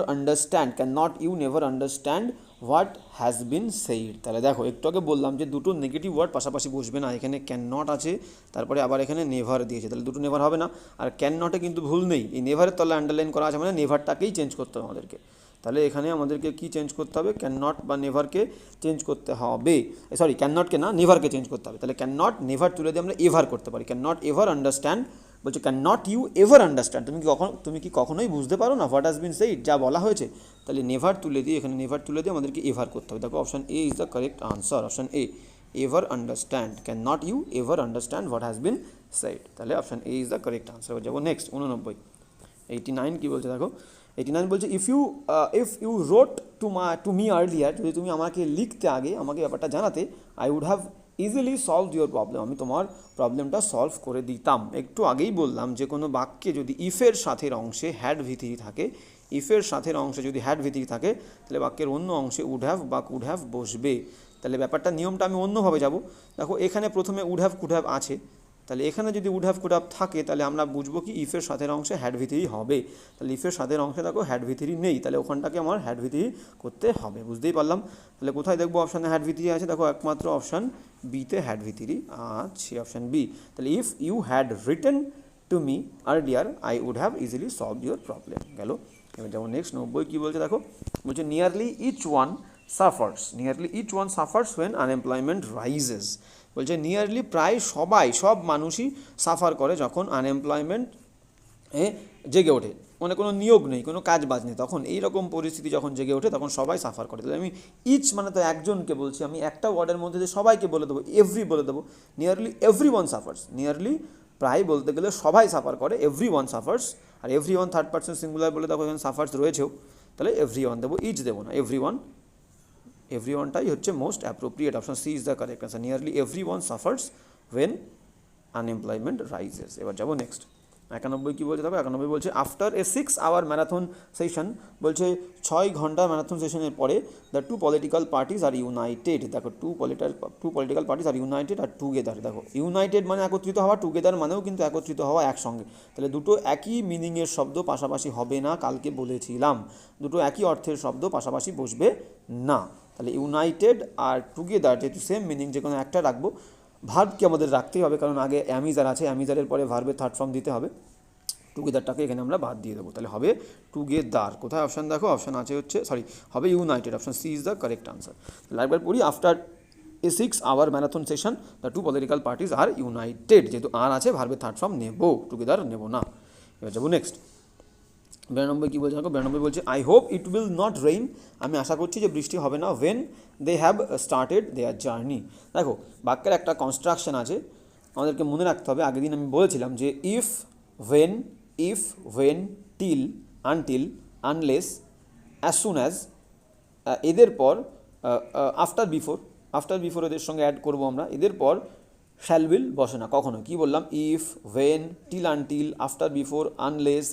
understand what has been said. তাহলে দেখো একটু আগে বললাম যে দুটো নেগেটিভ ওয়ার্ড পাশাপাশি বসবে না, এখানে ক্যান নট আছে, তারপরে আবার এখানে নেভার দিয়েছে, তাহলে দুটো নেভার হবে না। আর ক্যান নটে কিন্তু ভুল নেই, এই নেভারের তলায় আন্ডারলাইন করা আছে, মানে নেভারটাকেই চেঞ্জ করতে হবে আমাদেরকে। তাহলে এখানে আমাদেরকে কি চেঞ্জ করতে হবে, ক্যান নট বা নেভারকে চেঞ্জ করতে হবে, সরি ক্যান নটকে না নেভারকে চেঞ্জ করতে হবে। তাহলে ক্যান নট নেভার তুলে দিয়ে আমরা এভার করতে পারি, ক্যান নট এভার আন্ডারস্ট্যান্ড, বলছে can not you ever understand, তুমি কি কখনোই বুঝতে পারো না হোয়াট হ্যাজ বিন সেইড, যা বলা হয়েছে। তাহলে নেভার তুলে দিয়ে এখানে নেভার তুলে দিয়ে আমাদেরকে এভার করতে হবে। দেখো option A is the correct answer, option A ever understand, can not you ever understand what has been said. তাহলে option A is the correct answer. যাবো নেক্সট 89, 89 কী বলছে দেখো, 89 বলছে if you wrote to me earlier, যদি তুমি আমাকে লিখতে আগে, আমাকে ব্যাপারটা জানাতে, I would have easily solve your problem, আমি তোমার প্রবলেমটা সলভ করে দিতাম। একটু আগেই বললাম যে কোনো বাক্যে যদি ইফের সাথের অংশে হ্যাড ভিত্তি থাকে, ইফের সাথের অংশে যদি হ্যাড ভিত্তি থাকে, তাহলে বাক্যের অন্য অংশে উড হ্যাভ বা কুড হ্যাভ বসবে। তাহলে ব্যাপারটা নিয়মটা আমি অন্যভাবে যাব। দেখো এখানে প্রথমে উড হ্যাভ কুড হ্যাভ আছে, তাহলে এখানে যদি উড হ্যাভ কুড হ্যাভ থাকে তাহলে আমরা বুঝবো কি ইফের সাথের অংশে হ্যাড ভিত্তি হবে। তাহলে ইফের সাথের অংশে দেখো হ্যাড ভিত্তি নেই, তাহলে ওখানটাকে আমার হ্যাড ভিত্তি করতে হবে, বুঝতেই পারলাম। তাহলে কোথায় দেখবো অপশানে হ্যাড ভিত্তি আছে, দেখো একমাত্র অপশান বিতে হ্যাড ভিত্তি আছে, অপশান বি। তাহলে if you had written to me earlier I would have easily solve your problem. গেল। এবার যেমন নেক্সট 90 কী বলছে দেখো, বলছে nearly each one suffers when unemployment rises. বলছে নিয়ারলি প্রায় সব মানুষই সাফার করে যখন আনএমপ্লয়মেন্ট জেগে ওঠে, মানে কোনো নিয়োগ নেই, কোনো কাজ বাজ নেই, তখন এইরকম পরিস্থিতি যখন জেগে ওঠে তখন সবাই সাফার করে। তাহলে আমি ইচ মানে তো একজনকে বলছি, আমি একটা ওয়ার্ডের মধ্যে দিয়ে সবাইকে বলে দেবো, এভরি বলে দেবো, nearly every one suffers, nearly প্রায় বলতে গেলে সবাই সাফার করে, এভরি ওয়ান সাফার্স, আর every one third person singular বলে দেখো এখানে সাফার্স রয়েছেও, তাহলে এভরি ওয়ান দেবো, ইচ দেবো না, এভরি ওয়ানটাই হচ্ছে most appropriate, option C is the correct answer, nearly every one suffers when unemployment rises. এবার যাবো নেক্সট 91 কী বলছে দেখো, 91 বলছে after a 6 hour marathon session, বলছে 6 ঘন্টার ম্যারাথন সেশনের পরে the two political parties are united. দেখো two political parties are united are together, দেখো ইউনাইটেড মানে একত্রিত হওয়া, টুগেদার মানেও কিন্তু একত্রিত হওয়া একসঙ্গে, তাহলে দুটো একই মিনিংয়ের শব্দ পাশাপাশি হবে না, কালকে বলেছিলাম দুটো একই অর্থের শব্দ পাশাপাশি বসবে না। তাহলে ইউনাইটেড আর টুগেদার যেহেতু সেম মিনিং, যে কোনো একটা রাখবো, ভার্বকে আমাদের রাখতেই হবে কারণ আগে অ্যামিজার আছে, অ্যামিজারের পরে ভার্বের থার্ড ফর্ম দিতে হবে, টুগেদারটাকে এখানে আমরা বাদ দিয়ে দেবো, তাহলে হবে টুগেদার। কোথায় অপশান দেখো, অপশান আছে হচ্ছে হবে united, option C is the correct answer. তাহলে একবার পড়ি, after a 6 hour marathon session the two political parties are united, যেহেতু আর আছে ভার্বের থার্ড ফর্ম নেব, টুগেদার নেব না। এবার যাবো নেক্সট 92 কী বলছে দেখো, 92 বলছে I hope it will not rain, আমি আশা করছি যে বৃষ্টি হবে না, when they have started their journey. দেখো বাক্যের একটা কনস্ট্রাকশন আছে, আমাদেরকে মনে রাখতে হবে, আগের দিন আমি বলেছিলাম যে if when till until unless as soon as, এদের পর আফটার বিফোর এদের সঙ্গে অ্যাড করবো আমরা, এদের পর শ্যাল উইল বসে না কখনো। কি বললাম, if when till until after before unless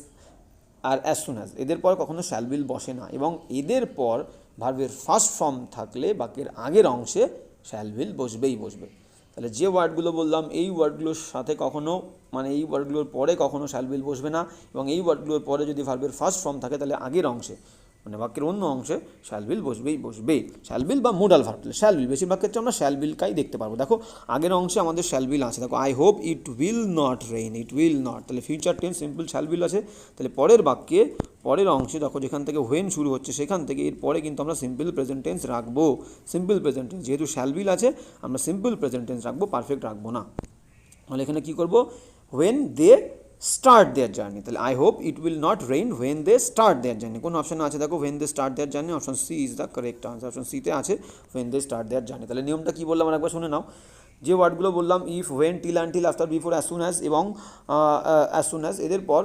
আর অ্যাজ সুন অ্যাজ, এদের পর কখনো শ্যাল উইল বসে না, এবং এদের পর ভার্বের ফার্স্ট ফর্ম থাকলে বাক্যের আগের অংশে শ্যাল উইল বসবে। তাহলে যে ওয়ার্ডগুলো বললাম এই ওয়ার্ডগুলোর সাথে কখনো, মানে এই ওয়ার্ডগুলোর পরে কখনো শ্যাল উইল বসবে না, এবং এই ওয়ার্ডগুলোর পরে যদি ভার্বের ফার্স্ট ফর্ম থাকে তাহলে আগের অংশে, মানে বাক্যের অন্য অংশে শ্যাল উইল বসবে। শ্যাল উইল বা মোডাল ভার্ব, শ্যাল উইল, বেশিরভাগ ক্ষেত্রে আমরা শ্যাল উইলটাই দেখতে পারবো। দেখো আগের অংশে আমাদের শ্যাল উইল আছে, দেখো I hope it will not rain, it will not, তাহলে future tense simple shall will আছে। তাহলে পরের বাক্যে পরের অংশে দেখো যেখান থেকে হোয়েন শুরু হচ্ছে সেখান থেকে এর পরে কিন্তু আমরা সিম্পল প্রেজেন্ট টেন্স রাখবো, সিম্পল প্রেজেন্ট টেন্স, যেহেতু শ্যাল উইল আছে আমরা সিম্পল প্রেজেন্ট টেন্স রাখবো, পারফেক্ট রাখবো না। তাহলে এখানে কী করবো, when they start their journey, তাহলে I hope it will not rain when they start their journey. কোন অপশন আছে দেখো, when they start their journey, option C is the correct answer, option সিতে আছে when they start their journey. তাহলে নিয়মটা কী বললাম একবার শুনে নাও, যে ওয়ার্ডগুলো বললাম if when till until after before as soon as এবং অ্যাজ সুন অ্যাজ, এদের পর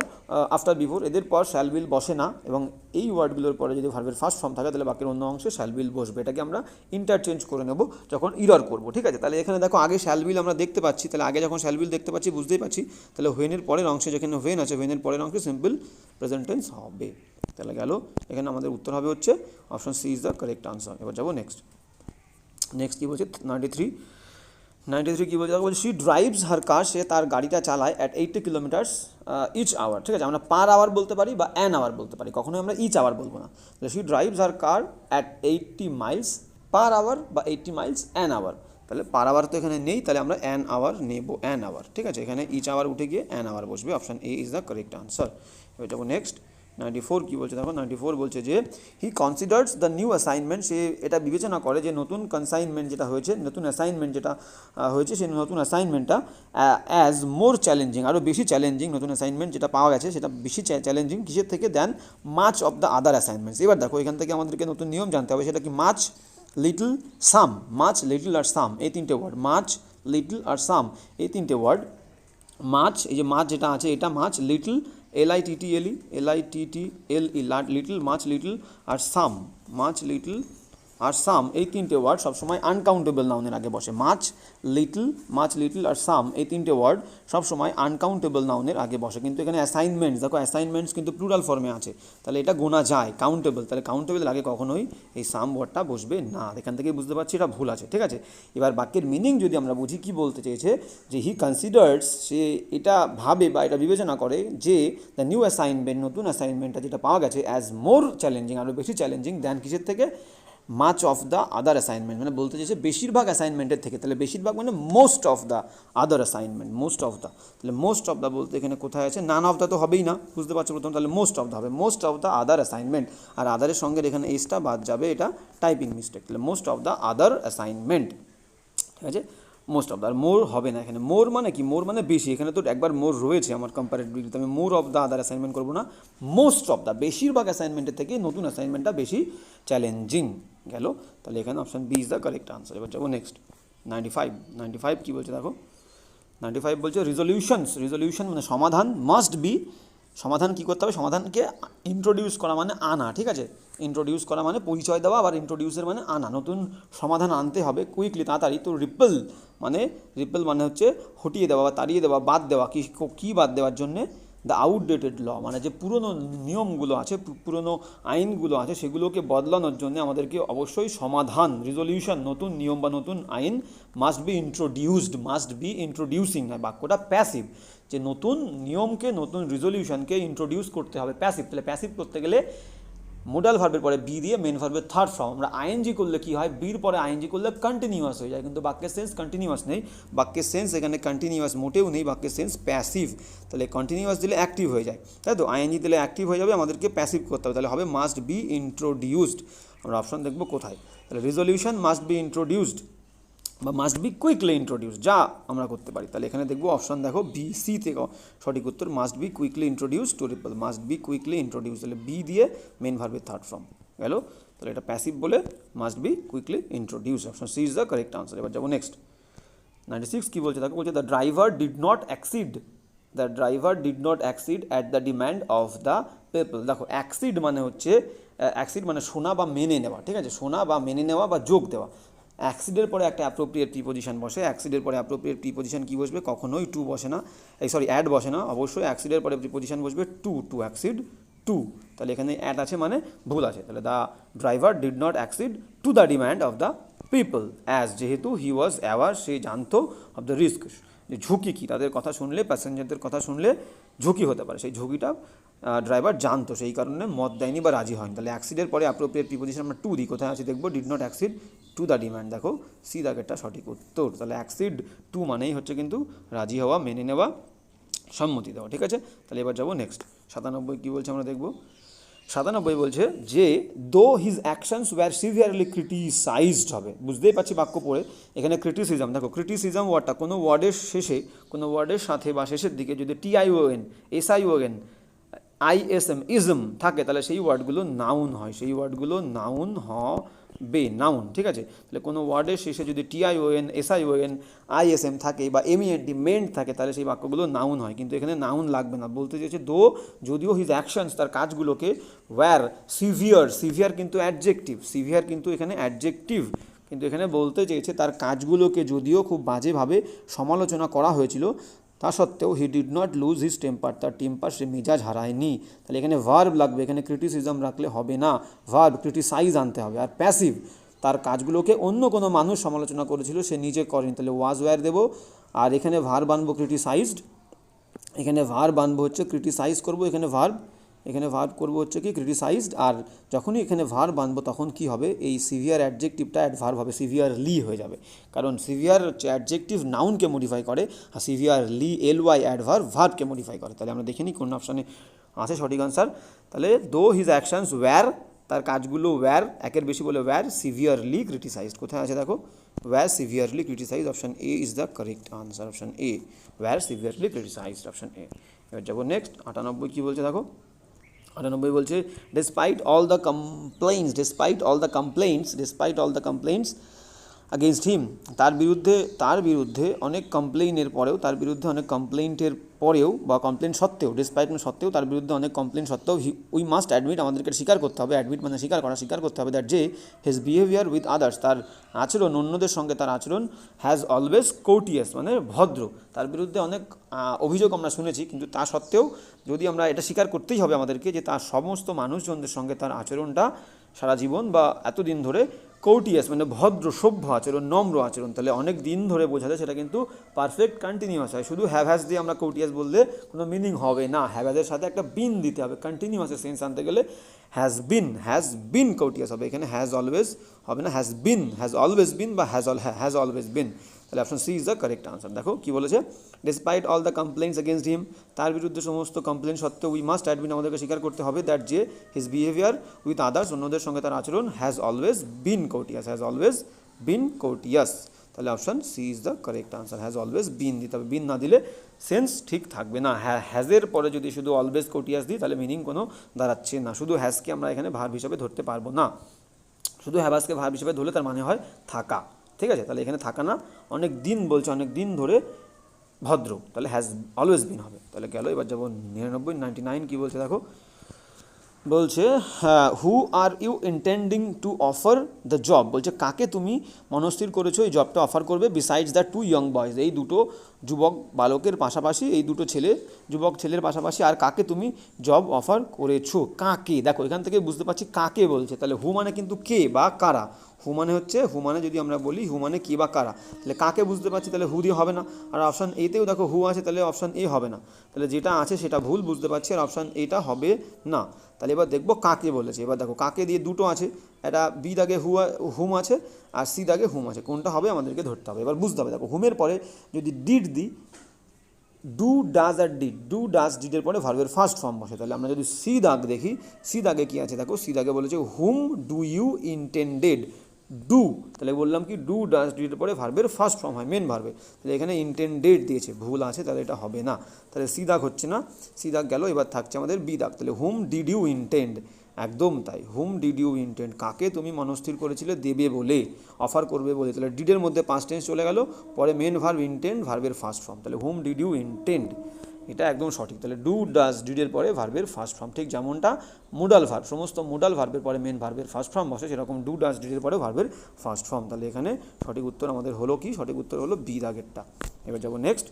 আফটার বিফোর এদের পর শ্যাল উইল বসে না, এবং এই ওয়ার্ডগুলোর পরে যদি ভার্বের ফার্স্ট ফর্ম থাকে তাহলে বাক্যের অন্য অংশে শ্যাল উইল বসবে। এটাকে আমরা ইন্টারচেঞ্জ করে নেব যখন ইরর করবো, ঠিক আছে। তাহলে এখানে দেখো আগে শ্যাল উইল আমরা দেখতে পাচ্ছি, তাহলে আগে যখন শ্যাল উইল দেখতে পাচ্ছি বুঝতেই পারছি, তাহলে হোয়েনের পরের অংশে যেখানে হোয়েন আছে হোয়েনের পরের অংশে সিম্পল প্রেজেন্ট টেন্স হবে। তাহলে গেল, এখানে আমাদের উত্তর হবে হচ্ছে option C is the correct answer. এবার যাবো নেক্সট কী বলছে 93 কী বলছে, শি ড্রাইভস হার কার, সে তার গাড়িটা চালায় অ্যাট 80 কিলোমিটার্স ইচ আওয়ার, ঠিক আছে। আমরা পার আওয়ার বলতে পারি বা অ্যান আওয়ার বলতে পারি, কখনোই আমরা ইচ আওয়ার বলবো না। She drives her car at 80 miles per hour বা 80 মাইলস অ্যান আওয়ার, তাহলে পার আওয়ার তো এখানে নেই, তাহলে আমরা অ্যান আওয়ার নেব, অ্যান আওয়ার, ঠিক আছে। এখানে ইচ আওয়ার উঠে গিয়ে অ্যান আওয়ার বসবে, option A is the correct answer. এবার যাবো নেক্সট 94 কী বলছে দেখো, 94 বলছে যে he considers the new assignment, সে এটা বিবেচনা করে যে নতুন কনসাইনমেন্ট যেটা হয়েছে, নতুন অ্যাসাইনমেন্ট যেটা হয়েছে, সেই নতুন অ্যাসাইনমেন্টটা অ্যাজ মোর চ্যালেঞ্জিং, আরও বেশি চ্যালেঞ্জিং, নতুন অ্যাসাইনমেন্ট যেটা পাওয়া গেছে সেটা বেশি চ্যালেঞ্জিং কিসের থেকে than much of the other assignments. এবার দেখো এখান থেকে আমাদেরকে নতুন নিয়ম জানতে হবে, সেটা কি মাচ, লিটল, সাম। মাচ, লিটল আর সাম এই তিনটে ওয়ার্ড, মাচ, লিটল আর সাম এই তিনটে ওয়ার্ড। মাছ, এই যে মাছ যেটা আছে এটা মাছ, লিটল, LITTLE, লিটল, মাছ লিটল, আর সাম, মাছ লিটল আর সাম এই তিনটে ওয়ার্ড সবসময় আনকাউন্টেবল নাউনের আগে বসে। মাছ, লিটল, মাছ লিটল আর সাম এই তিনটে ওয়ার্ড সবসময় আনকাউন্টেবল নাউনের আগে বসে। কিন্তু এখানে অ্যাসাইনমেন্টস, দেখো অ্যাসাইনমেন্টস কিন্তু প্লুরাল ফর্মে আছে, তাহলে এটা গোনা যায়, কাউন্টেবল, তাহলে কাউন্টেবলের আগে কখনোই এই সাম ওয়ার্ডটা বসবে না। এখান থেকে বুঝতে পারছি এটা ভুল আছে, ঠিক আছে। এবার বাক্যের মিনিং যদি আমরা বুঝি, কি বলতে চেয়েছে যে হি কনসিডার্স, সে এটা ভাবে বা এটা বিবেচনা করে যে দ্য নিউ অ্যাসাইনমেন্ট, নতুন অ্যাসাইনমেন্টটা যেটা পাওয়া গেছে অ্যাজ মোর চ্যালেঞ্জিং, আরও বেশি চ্যালেঞ্জিং দেন কিসের থেকে, much of the other assignment, মানে বলতে চাইছে বেশিরভাগ অ্যাসাইনমেন্টের থেকে, তাহলে বেশিরভাগ মানে most of the other assignment, most of the, তাহলে মোস্ট অফ দ্য বলতে এখানে কোথায় আছে, নান অফ দ্য তো হবেই না, বুঝতে পারছো প্রথম, তাহলে মোস্ট অফ দ্য হবে, most of the other assignment, আর আদারের সঙ্গে এখানে এসটা বাদ যাবে, এটা টাইপিং মিস্টেক, তাহলে most of the other assignment, ঠিক আছে। মোস্ট অফ দ্য, আর মোর হবে না এখানে, মোর মানে কি, মোর মানে বেশি, এখানে তো একবার মোর রয়েছে আমার কম্পারেটিভলি, আমি more of the other assignment করবো না, মোস্ট অফ দ্য, বেশিরভাগ অ্যাসাইনমেন্টের থেকে নতুন অ্যাসাইনমেন্টটা বেশি চ্যালেঞ্জিং গেল, তাহলে এখানে option B is the correct answer. এবার যাবো নেক্সট 95 কী বলছে দেখো, 95 বলছে রিজলিউশন মানে সমাধান, মাস্ট বি, সমাধান কী করতে হবে, সমাধানকে ইন্ট্রোডিউস করা মানে আনা, ঠিক আছে, ইন্ট্রোডিউস করা মানে পরিচয় দেওয়া, আবার ইন্ট্রোডিউসের মানে আনা, নতুন সমাধান আনতে হবে কুইকলি, তাড়াতাড়ি। তো রিপেল মানে হচ্ছে হটিয়ে দেওয়া বা তাড়িয়ে দেওয়া, বাদ দেওয়া, কী বাদ দেওয়ার জন্যে, দ্য আউটডেটেড ল, মানে যে পুরনো নিয়মগুলো আছে, পুরনো আইনগুলো আছে, সেগুলোকে বদলানোর জন্য আমাদেরকে অবশ্যই সমাধান, রিজলিউশন, নতুন নিয়ম বা নতুন আইন মাস্ট বি ইন্ট্রোডিউসিং, হয় বাক্যটা প্যাসিভ, যে নতুন নিয়মকে, নতুন রিজলিউশনকে ইন্ট্রোডিউস করতে হবে, প্যাসিভ, তাহলে প্যাসিভ করতে গেলে মোডাল ভার্বের পরে বি দিয়ে মেন ভার্বের থার্ড ফর্ম, আমরা আইএনজি করলে কি হয়, বির পরে আইএনজি করলে কন্টিনিউয়াস হয়ে যায়, কিন্তু বাক্যের সেন্স কন্টিনিউয়াস নেই, বাক্যের সেন্স এখানে কন্টিনিউয়াস মোটেও নেই, বাক্যের সেন্স প্যাসিভ, তাহলে কন্টিনিউয়াস দিলে অ্যাক্টিভ হয়ে যায়, তাই তো, আইএনজি দিলে অ্যাক্টিভ হয়ে যাবে, আমাদেরকে প্যাসিভ করতে হবে, তাহলে হবে মাস্ট বি ইন্ট্রোডিউসড। আমরা অপশন দেখবো কোথায়, তাহলে রিজলিউশন মাস্ট বি ইন্ট্রোডিউসড বা মাস্ট বি কুইকলি ইন্ট্রোডিউস, যা আমরা করতে পারি, তাহলে এখানে দেখবো অপশন দেখো বি, সি থেকে সঠিক উত্তর, must be quickly introduce to repel, must be quickly introduce, তাহলে বি দিয়ে মেন ভার্বের থার্ড ফর্ম গেল, তাহলে এটা প্যাসিভ বলে must be quickly introduce, option C is the correct answer. এবার যাবো নেক্সট 96 কী বলছে দেখো, বলছে the driver did not accede at the demand of the people. দেখো অ্যাক্সিড মানে হচ্ছে, অ্যাক্সিড মানে শোনা বা মেনে নেওয়া, ঠিক আছে, শোনা বা মেনে নেওয়া বা যোগ দেওয়া, অ্যাক্সিডের পরে একটা অ্যাপ্রোপ্রিয়েট প্রিপোজিশন বসে, অ্যাক্সিডের পরে অ্যাপ্রোপ্রিয়েট প্রিপোজিশন কী বসবে, কখনোই টু বসে না, অ্যাড বসে না, অবশ্যই অ্যাক্সিডের পরে প্রিপোজিশন বসবে টু অ্যাক্সিড টু, তাহলে এখানে অ্যাড আছে মানে ভুল আছে, তাহলে the driver did not accede to the demand of the people as, যেহেতু হি ওয়াজ অ্যাওয়ার, সে জানতো, অফ দ্য রিস্ক, যে ঝুঁকি কী, তাদের কথা শুনলে, প্যাসেঞ্জারদের কথা শুনলে ঝুঁকি হতে পারে, সেই ঝুঁকিটা ড্রাইভার জানতো, সেই কারণে মত দেয়নি বা রাজি হয়নি, তাহলে অ্যাক্সিডের পরে অ্যাপ্রোপ্রিয়েট প্রিপোজিশন আমরা টু দিই, কোথায় আছে দেখবো, did not accede to the demand, দেখো সি দাগেরটা সঠিক উত্তর, তাহলে অ্যাক্সিড টু মানেই হচ্ছে কিন্তু রাজি হওয়া, মেনে নেওয়া, সম্মতি দেওয়া, ঠিক আছে। তাহলে এবার যাবো নেক্সট 97 কী বলছে আমরা দেখবো, 97 বলছে যে though his actions were severely criticised হবে, বুঝতেই পারছি বাক্য পড়ে, এখানে ক্রিটিসিজম, দেখো ক্রিটিসিজম ওয়ার্ডটা কোনো ওয়ার্ডের শেষে, কোনো ওয়ার্ডের সাথে বা শেষের দিকে যদি TION, SION, ISM, ইজম থাকে, তাহলে সেই ওয়ার্ডগুলো নাউন হয়, সেই ওয়ার্ডগুলো নাউন হবে, নাউন, ঠিক আছে। তাহলে কোনো ওয়ার্ডের শেষে যদি TION, SION, ISM থাকে বা MENT, মেন্ট থাকে, তাহলে সেই বাক্যগুলো নাউন হয়, কিন্তু এখানে নাউন লাগবে না, বলতে চেয়েছে দো, যদিও হিজ অ্যাকশনস, তার কাজগুলোকে, ওয়্যার সিভিয়ার কিন্তু অ্যাডজেক্টিভ, সিভিয়ার কিন্তু এখানে অ্যাডজেক্টিভ, কিন্তু এখানে বলতে চেয়েছে তার কাজগুলোকে যদিও খুব বাজেভাবে সমালোচনা করা হয়েছিল, তা সত্ত্বেও he did not lose his temper, তার টেম্পার, সে মেজাজ হারায়নি, তাহলে এখানে ভার্ব লাগবে, এখানে ক্রিটিসিজম রাখলে হবে না, ভার্ব ক্রিটিসাইজ আনতে হবে, আর প্যাসিভ, তার কাজগুলোকে অন্য কোনো মানুষ সমালোচনা করেছিল, সে নিজে করেনি, তাহলে ওয়াজ ওয়্যার দেবো, আর এখানে ভার্ব আনবো ক্রিটিসাইজড, এখানে ভার্ব আনবো হচ্ছে ক্রিটিসাইজ করবো, এখানে ভার্ব করবো হচ্ছে কি ক্রিটিসাইজড, আর যখনই এখানে ভার্ব আনবো তখন কি হবে, এই সিভিয়ার অ্যাডজেক্টিভটা অ্যাডভার্ব হবে, সিভিয়ারলি হয়ে যাবে, কারণ সিভিয়ার হচ্ছে অ্যাডজেক্টিভ নাউনকে মডিফাই করে, আর সিভিয়ারলি LY অ্যাডভার্ব ভার্বকে মডিফাই করে, তাহলে আমরা দেখে নিই কোন অপশানে আছে সঠিক আনসার। তাহলে দো হিজ অ্যাকশনস ওয়্যার, তার কাজগুলো ওয়্যার, একের বেশি বলে ওয়্যার সিভিয়ারলি ক্রিটিসাইজড। কোথায় আছে দেখো, were severely criticise, option A is the correct answer, option A were severely criticised, option A. এবার যাবো নেক্সট 98 কী বলছে দেখো, 98 বলছে despite all the complaints against him, তার বিরুদ্ধে অনেক কমপ্লেইনের পরেও, তার বিরুদ্ধে অনেক কমপ্লেইন্টের পরেও বা কমপ্লেন সত্ত্বেও, ডিসপাইট মানে সত্ত্বেও, তার বিরুদ্ধে অনেক কমপ্লেন সত্ত্বেও, উই মাস্ট অ্যাডমিট, আমাদেরকে স্বীকার করতে হবে, অ্যাডমিট মানে স্বীকার করতে হবে, দ্যাট যে হিজ বিহেভিয়ার উইথ আদার্স, তার আচরণ অন্যদের সঙ্গে তার আচরণ, হ্যাজ অলওয়েজ কোর্টিয়াস মানে ভদ্র। তার বিরুদ্ধে অনেক অভিযোগ আমরা শুনেছি, কিন্তু তা সত্ত্বেও যদি আমরা এটা স্বীকার করতেই হবে আমাদেরকে যে তার সমস্ত মানুষজনদের সঙ্গে তার আচরণটা সারা জীবন বা এতদিন ধরে কোর্টিয়াস মানে ভদ্র, সভ্য আচরণ, নম্র আচরণ। তাহলে অনেক দিন ধরে বোঝা যায়, সেটা কিন্তু পারফেক্ট কন্টিনিউয়াস হয়। শুধু হ্যাভ হ্যাজ দিয়ে আমরা কোর্টিয়াস বললে কোনো মিনিং হবে না, হ্যাভ হ্যাজের সাথে একটা বিন দিতে হবে, কন্টিনিউয়াসের সেন্স আনতে গেলে হ্যাজ বিন কোর্টিয়াস হবে, এখানে হ্যাজ অলওয়েজ হবে না, হ্যাজ অলওয়েজ বিন বা হ্যাজ অলওয়েজ বিন। তাহলে option C is the correct answer. দেখো কী বলেছে, despite all the complaints against him, তার বিরুদ্ধে সমস্ত কমপ্লেন সত্ত্বেও, উই মাস্ট অ্যাডমিট, আমাদেরকে স্বীকার করতে হবে, দ্যাট যে হিজ বিহেভিয়ার উইথ আদার্স, অন্যদের সঙ্গে তার আচরণ, হ্যাজ অলওয়েজ বিন কোর্টিয়াস, তাহলে option C is the correct answer, has always been দিতে হবে, বিন না দিলে সেন্স ঠিক থাকবে না। হ্যাজের পরে যদি শুধু অলওয়েজ কোর্টিয়াস দিই তাহলে মিনিং কোনো দাঁড়াচ্ছে না। শুধু হ্যাজকে আমরা এখানে ভার্ব হিসাবে ধরতে পারবো না, শুধু হ্যাভাসকে ভার্ব হিসাবে ধরলে তার মানে হয় থাকা, ঠিক আছে। তাহলে এখানে থাকা না, অনেক দিন বলছে, অনেক দিন ধরে ভদ্র, তাহলে হ্যাজ অলওয়েজ বিন হবে। তাহলে গেল। এবার যাবো 99 কী বলছে দেখো, বলছে who are you intending to offer the job, বলছে কাকে তুমি মনস্থির করেছো এই জবটা অফার করবে, besides the two young boys, এই দুটো যুবক বালকের পাশাপাশি, এই দুটো যুবক ছেলের পাশাপাশি আর কাকে তুমি জব অফার করেছো, কাকে। দেখো এখান থেকে বুঝতে পারছি কাকে বলছে, তাহলে হু মানে কিন্তু কে বা কারা, হু মানে যদি আমরা বলি হু মানে কে বা কারা, তাহলে কাকে বুঝতে পারছি, তাহলে হু দিয়ে হবে না। আর অপশান এতেও দেখো হু আছে, তাহলে অপশান এ হবে না, তাহলে যেটা আছে সেটা ভুল বুঝতে পারছি, আর অপশান এটা হবে না। তাহলে এবার দেখবো কাকে বলেছে। এবার দেখো কাকে দিয়ে দুটো আছে, একটা বি দাগে হুম আছে আর সি দাগে হুম আছে, কোনটা হবে আমাদেরকে ধরতে হবে। এবার বুঝতে হবে, দেখো হুমের পরে যদি ডিড দিই, ডু ডাজ আর ডিডের পরে ভার্বের ফার্স্ট ফর্ম বসে। তাহলে আমরা যদি সি দাগ দেখি, সি দাগে কী আছে দেখো, সি দাগে বলেছে whom do you intended, do, তাহলে বললাম কি ডু ডাজ ডিডের পরে ভার্বের ফার্স্ট ফর্ম হয় মেন ভার্বে, তাহলে এখানে ইন্টেন্ডেড দিয়েছে, ভুল আছে, তাহলে এটা হবে না, তাহলে সি দাগ হচ্ছে না, সি দাগ গেল। এবার থাকছে আমাদের বি দাগ, তাহলে হুম ডিড ইউ ইন্টেন্ড, একদম তাই, হুম ডিড ইউ ইন্টেন্ড, কাকে তুমি মনস্থির করেছিলে দেবে বলে, অফার করবে বলে, তাহলে ডিডের মধ্যে পাস্ট টেন্স চলে গেল, পরে মেন ভার্ব ইন্টেন্ড, ভার্বের ফার্স্ট ফর্ম, তাহলে হুম ডিড ইউ ইন্টেন্ড, এটা একদম সঠিক। তাহলে ডু ডাজ ডিডের পরে ভার্বের ফার্স্ট ফর্ম, ঠিক যেমনটা মোডাল ভার্ব, সমস্ত মোডাল ভার্বের পরে মেন ভার্বের ফার্স্ট ফর্ম বসে, সেরকম ডু ডাজ ডিডের পরে ভার্বের ফার্স্ট ফর্ম। তাহলে এখানে সঠিক উত্তর আমাদের হলো কি, সঠিক উত্তর হলো বি দাগেরটা। এবার যাবো নেক্সট,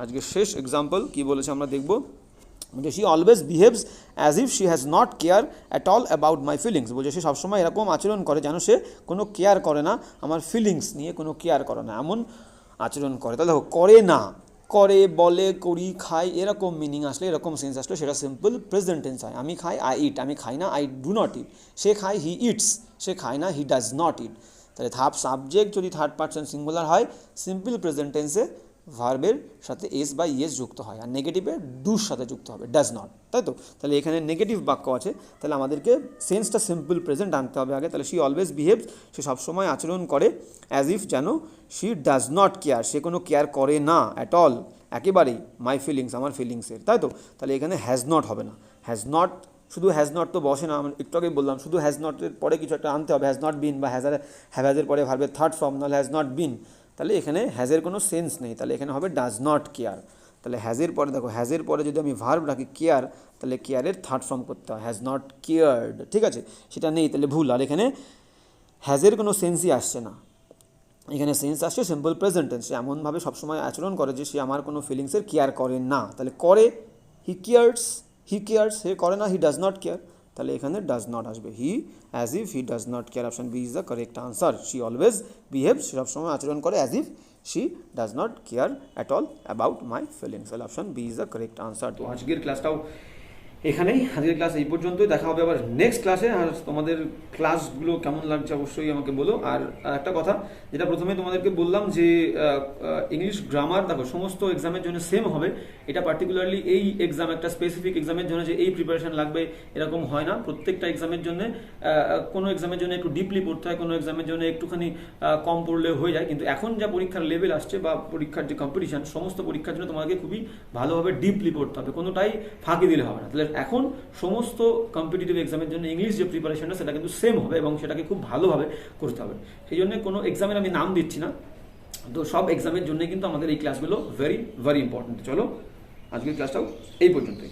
আজকে শেষ এক্সাম্পল কী বলেছে আমরা দেখব, যে she always behaves as if she has not care at all about my feelings, বলছে সে সবসময় এরকম আচরণ করে যেন সে কোনো কেয়ার করে না, আমার ফিলিংস নিয়ে কোনো কেয়ার করে না, এমন আচরণ করে। তাহলে দেখো করে না, করে, বলে, করি, খাই, এরকম মিনিং আসলে, এরকম সেন্স আসলে সেটা সিম্পল প্রেজেন্ট টেন্স হয়। আমি খাই, আই ইট, আমি খাই না, আই ডু নট ইট। সে খায়, হি ইটস, সে খায় না, হি ডাজ নট ইট। তাহলে সাবজেক্ট যদি থার্ড পারসন সিঙ্গুলার হয়, সিম্পল প্রেজেন্ট টেন্সে ভার্বের সাথে এস বা ইএস যুক্ত হয়, আর নেগেটিভে ডুর সাথে যুক্ত হবে, ডাজ নট, তাই তো। তাহলে এখানে নেগেটিভ বাক্য আছে, তাহলে আমাদেরকে সেন্সটা সিম্পল প্রেজেন্ট আনতে হবে আগে। তাহলে শি অলওয়েজ বিহেভস, সে সবসময় আচরণ করে, অ্যাজ ইফ যেন, শি ডাজ নট কেয়ার, সে কোনো কেয়ার করে না, অ্যাট অল একেবারেই, মাই ফিলিংস আমার ফিলিংসের, তাই তো। তাহলে এখানে হ্যাজ নট হবে না, হ্যাজ নট, শুধু হ্যাজ নট তো বসে না, আমি একটু আগেই বললাম, শুধু হ্যাজ নটের পরে কিছু একটা আনতে হবে, হ্যাজ নট বিন বা হ্যাজের পরে ভার্বের থার্ড ফর্ম, নাহলে হ্যাজ নট বিন, তাহলে এখানে হ্যাজের কোনো সেন্স নেই, তাহলে এখানে হবে ডাজ নট কেয়ার। তাহলে হ্যাজের পরে দেখো, হ্যাজের পরে যদি আমি ভার্ব রাখি কেয়ার, তাহলে কেয়ারের থার্ড ফর্ম করতে হয়, হ্যাজ নট কেয়ার্ড, ঠিক আছে, সেটা নেই, তাহলে ভুল। আর এখানে হ্যাজের কোনো সেন্সই আসছে না, এখানে সেন্স আসছে সিম্পল প্রেজেন্ট টেন্স, সে এমনভাবে সবসময় আচরণ করে যে সে আমার কোনো ফিলিংসের কেয়ার করে না। তাহলে করে, হি কেয়ার্স, সে করে না, হি ডাজ নট কেয়ার, তাহলে এখানে ডাজ নট আসবে, he as if he does not care, option B is the correct answer. She always behaves, সবসময় আচরণ করে, as if she does not care at all about my feelings, তাহলে option B is the correct answer. তো আজকের ক্লাসটাও এখানেই আজকের class এই পর্যন্তই। দেখা হবে আবার নেক্সট ক্লাসে। আর তোমাদের ক্লাসগুলো কেমন লাগছে অবশ্যই আমাকে বলো। আর একটা কথা যেটা প্রথমে তোমাদেরকে বললাম যে ইংলিশ গ্রামার দেখো সমস্ত এক্সামের জন্য সেম হবে, এটা পার্টিকুলারলি এই এক্সাম একটা স্পেসিফিক এক্সামের জন্য যে এই প্রিপারেশন লাগবে এরকম হয় না। প্রত্যেকটা এক্সামের জন্য কোনো এক্সামের জন্য একটু ডিপলি পড়তে হয়, কোনো এক্সামের জন্য একটুখানি কম পড়লে হয়ে যায়। কিন্তু এখন যা পরীক্ষার লেভেল আসছে বা পরীক্ষার যে কম্পিটিশন, সমস্ত পরীক্ষার জন্য তোমাকে খুবই ভালোভাবে ডিপলি পড়তে হবে, কোনোটাই ফাঁকি দিলে হবে না। তাহলে এখন সমস্ত কম্পিটিটিভ এক্সামের জন্য ইংলিশ যে প্রিপারেশনটা সেটা কিন্তু সেম হবে এবং সেটাকে খুব ভালোভাবে করতে হবে। সেই জন্য কোনো এক্সামের আমি নাম দিচ্ছি না, তো সব এক্সামের জন্য কিন্তু আমাদের এই ক্লাসগুলো ভেরি ভেরি ইম্পর্টেন্ট। চলো আজকের ক্লাসটাও এই পর্যন্তই।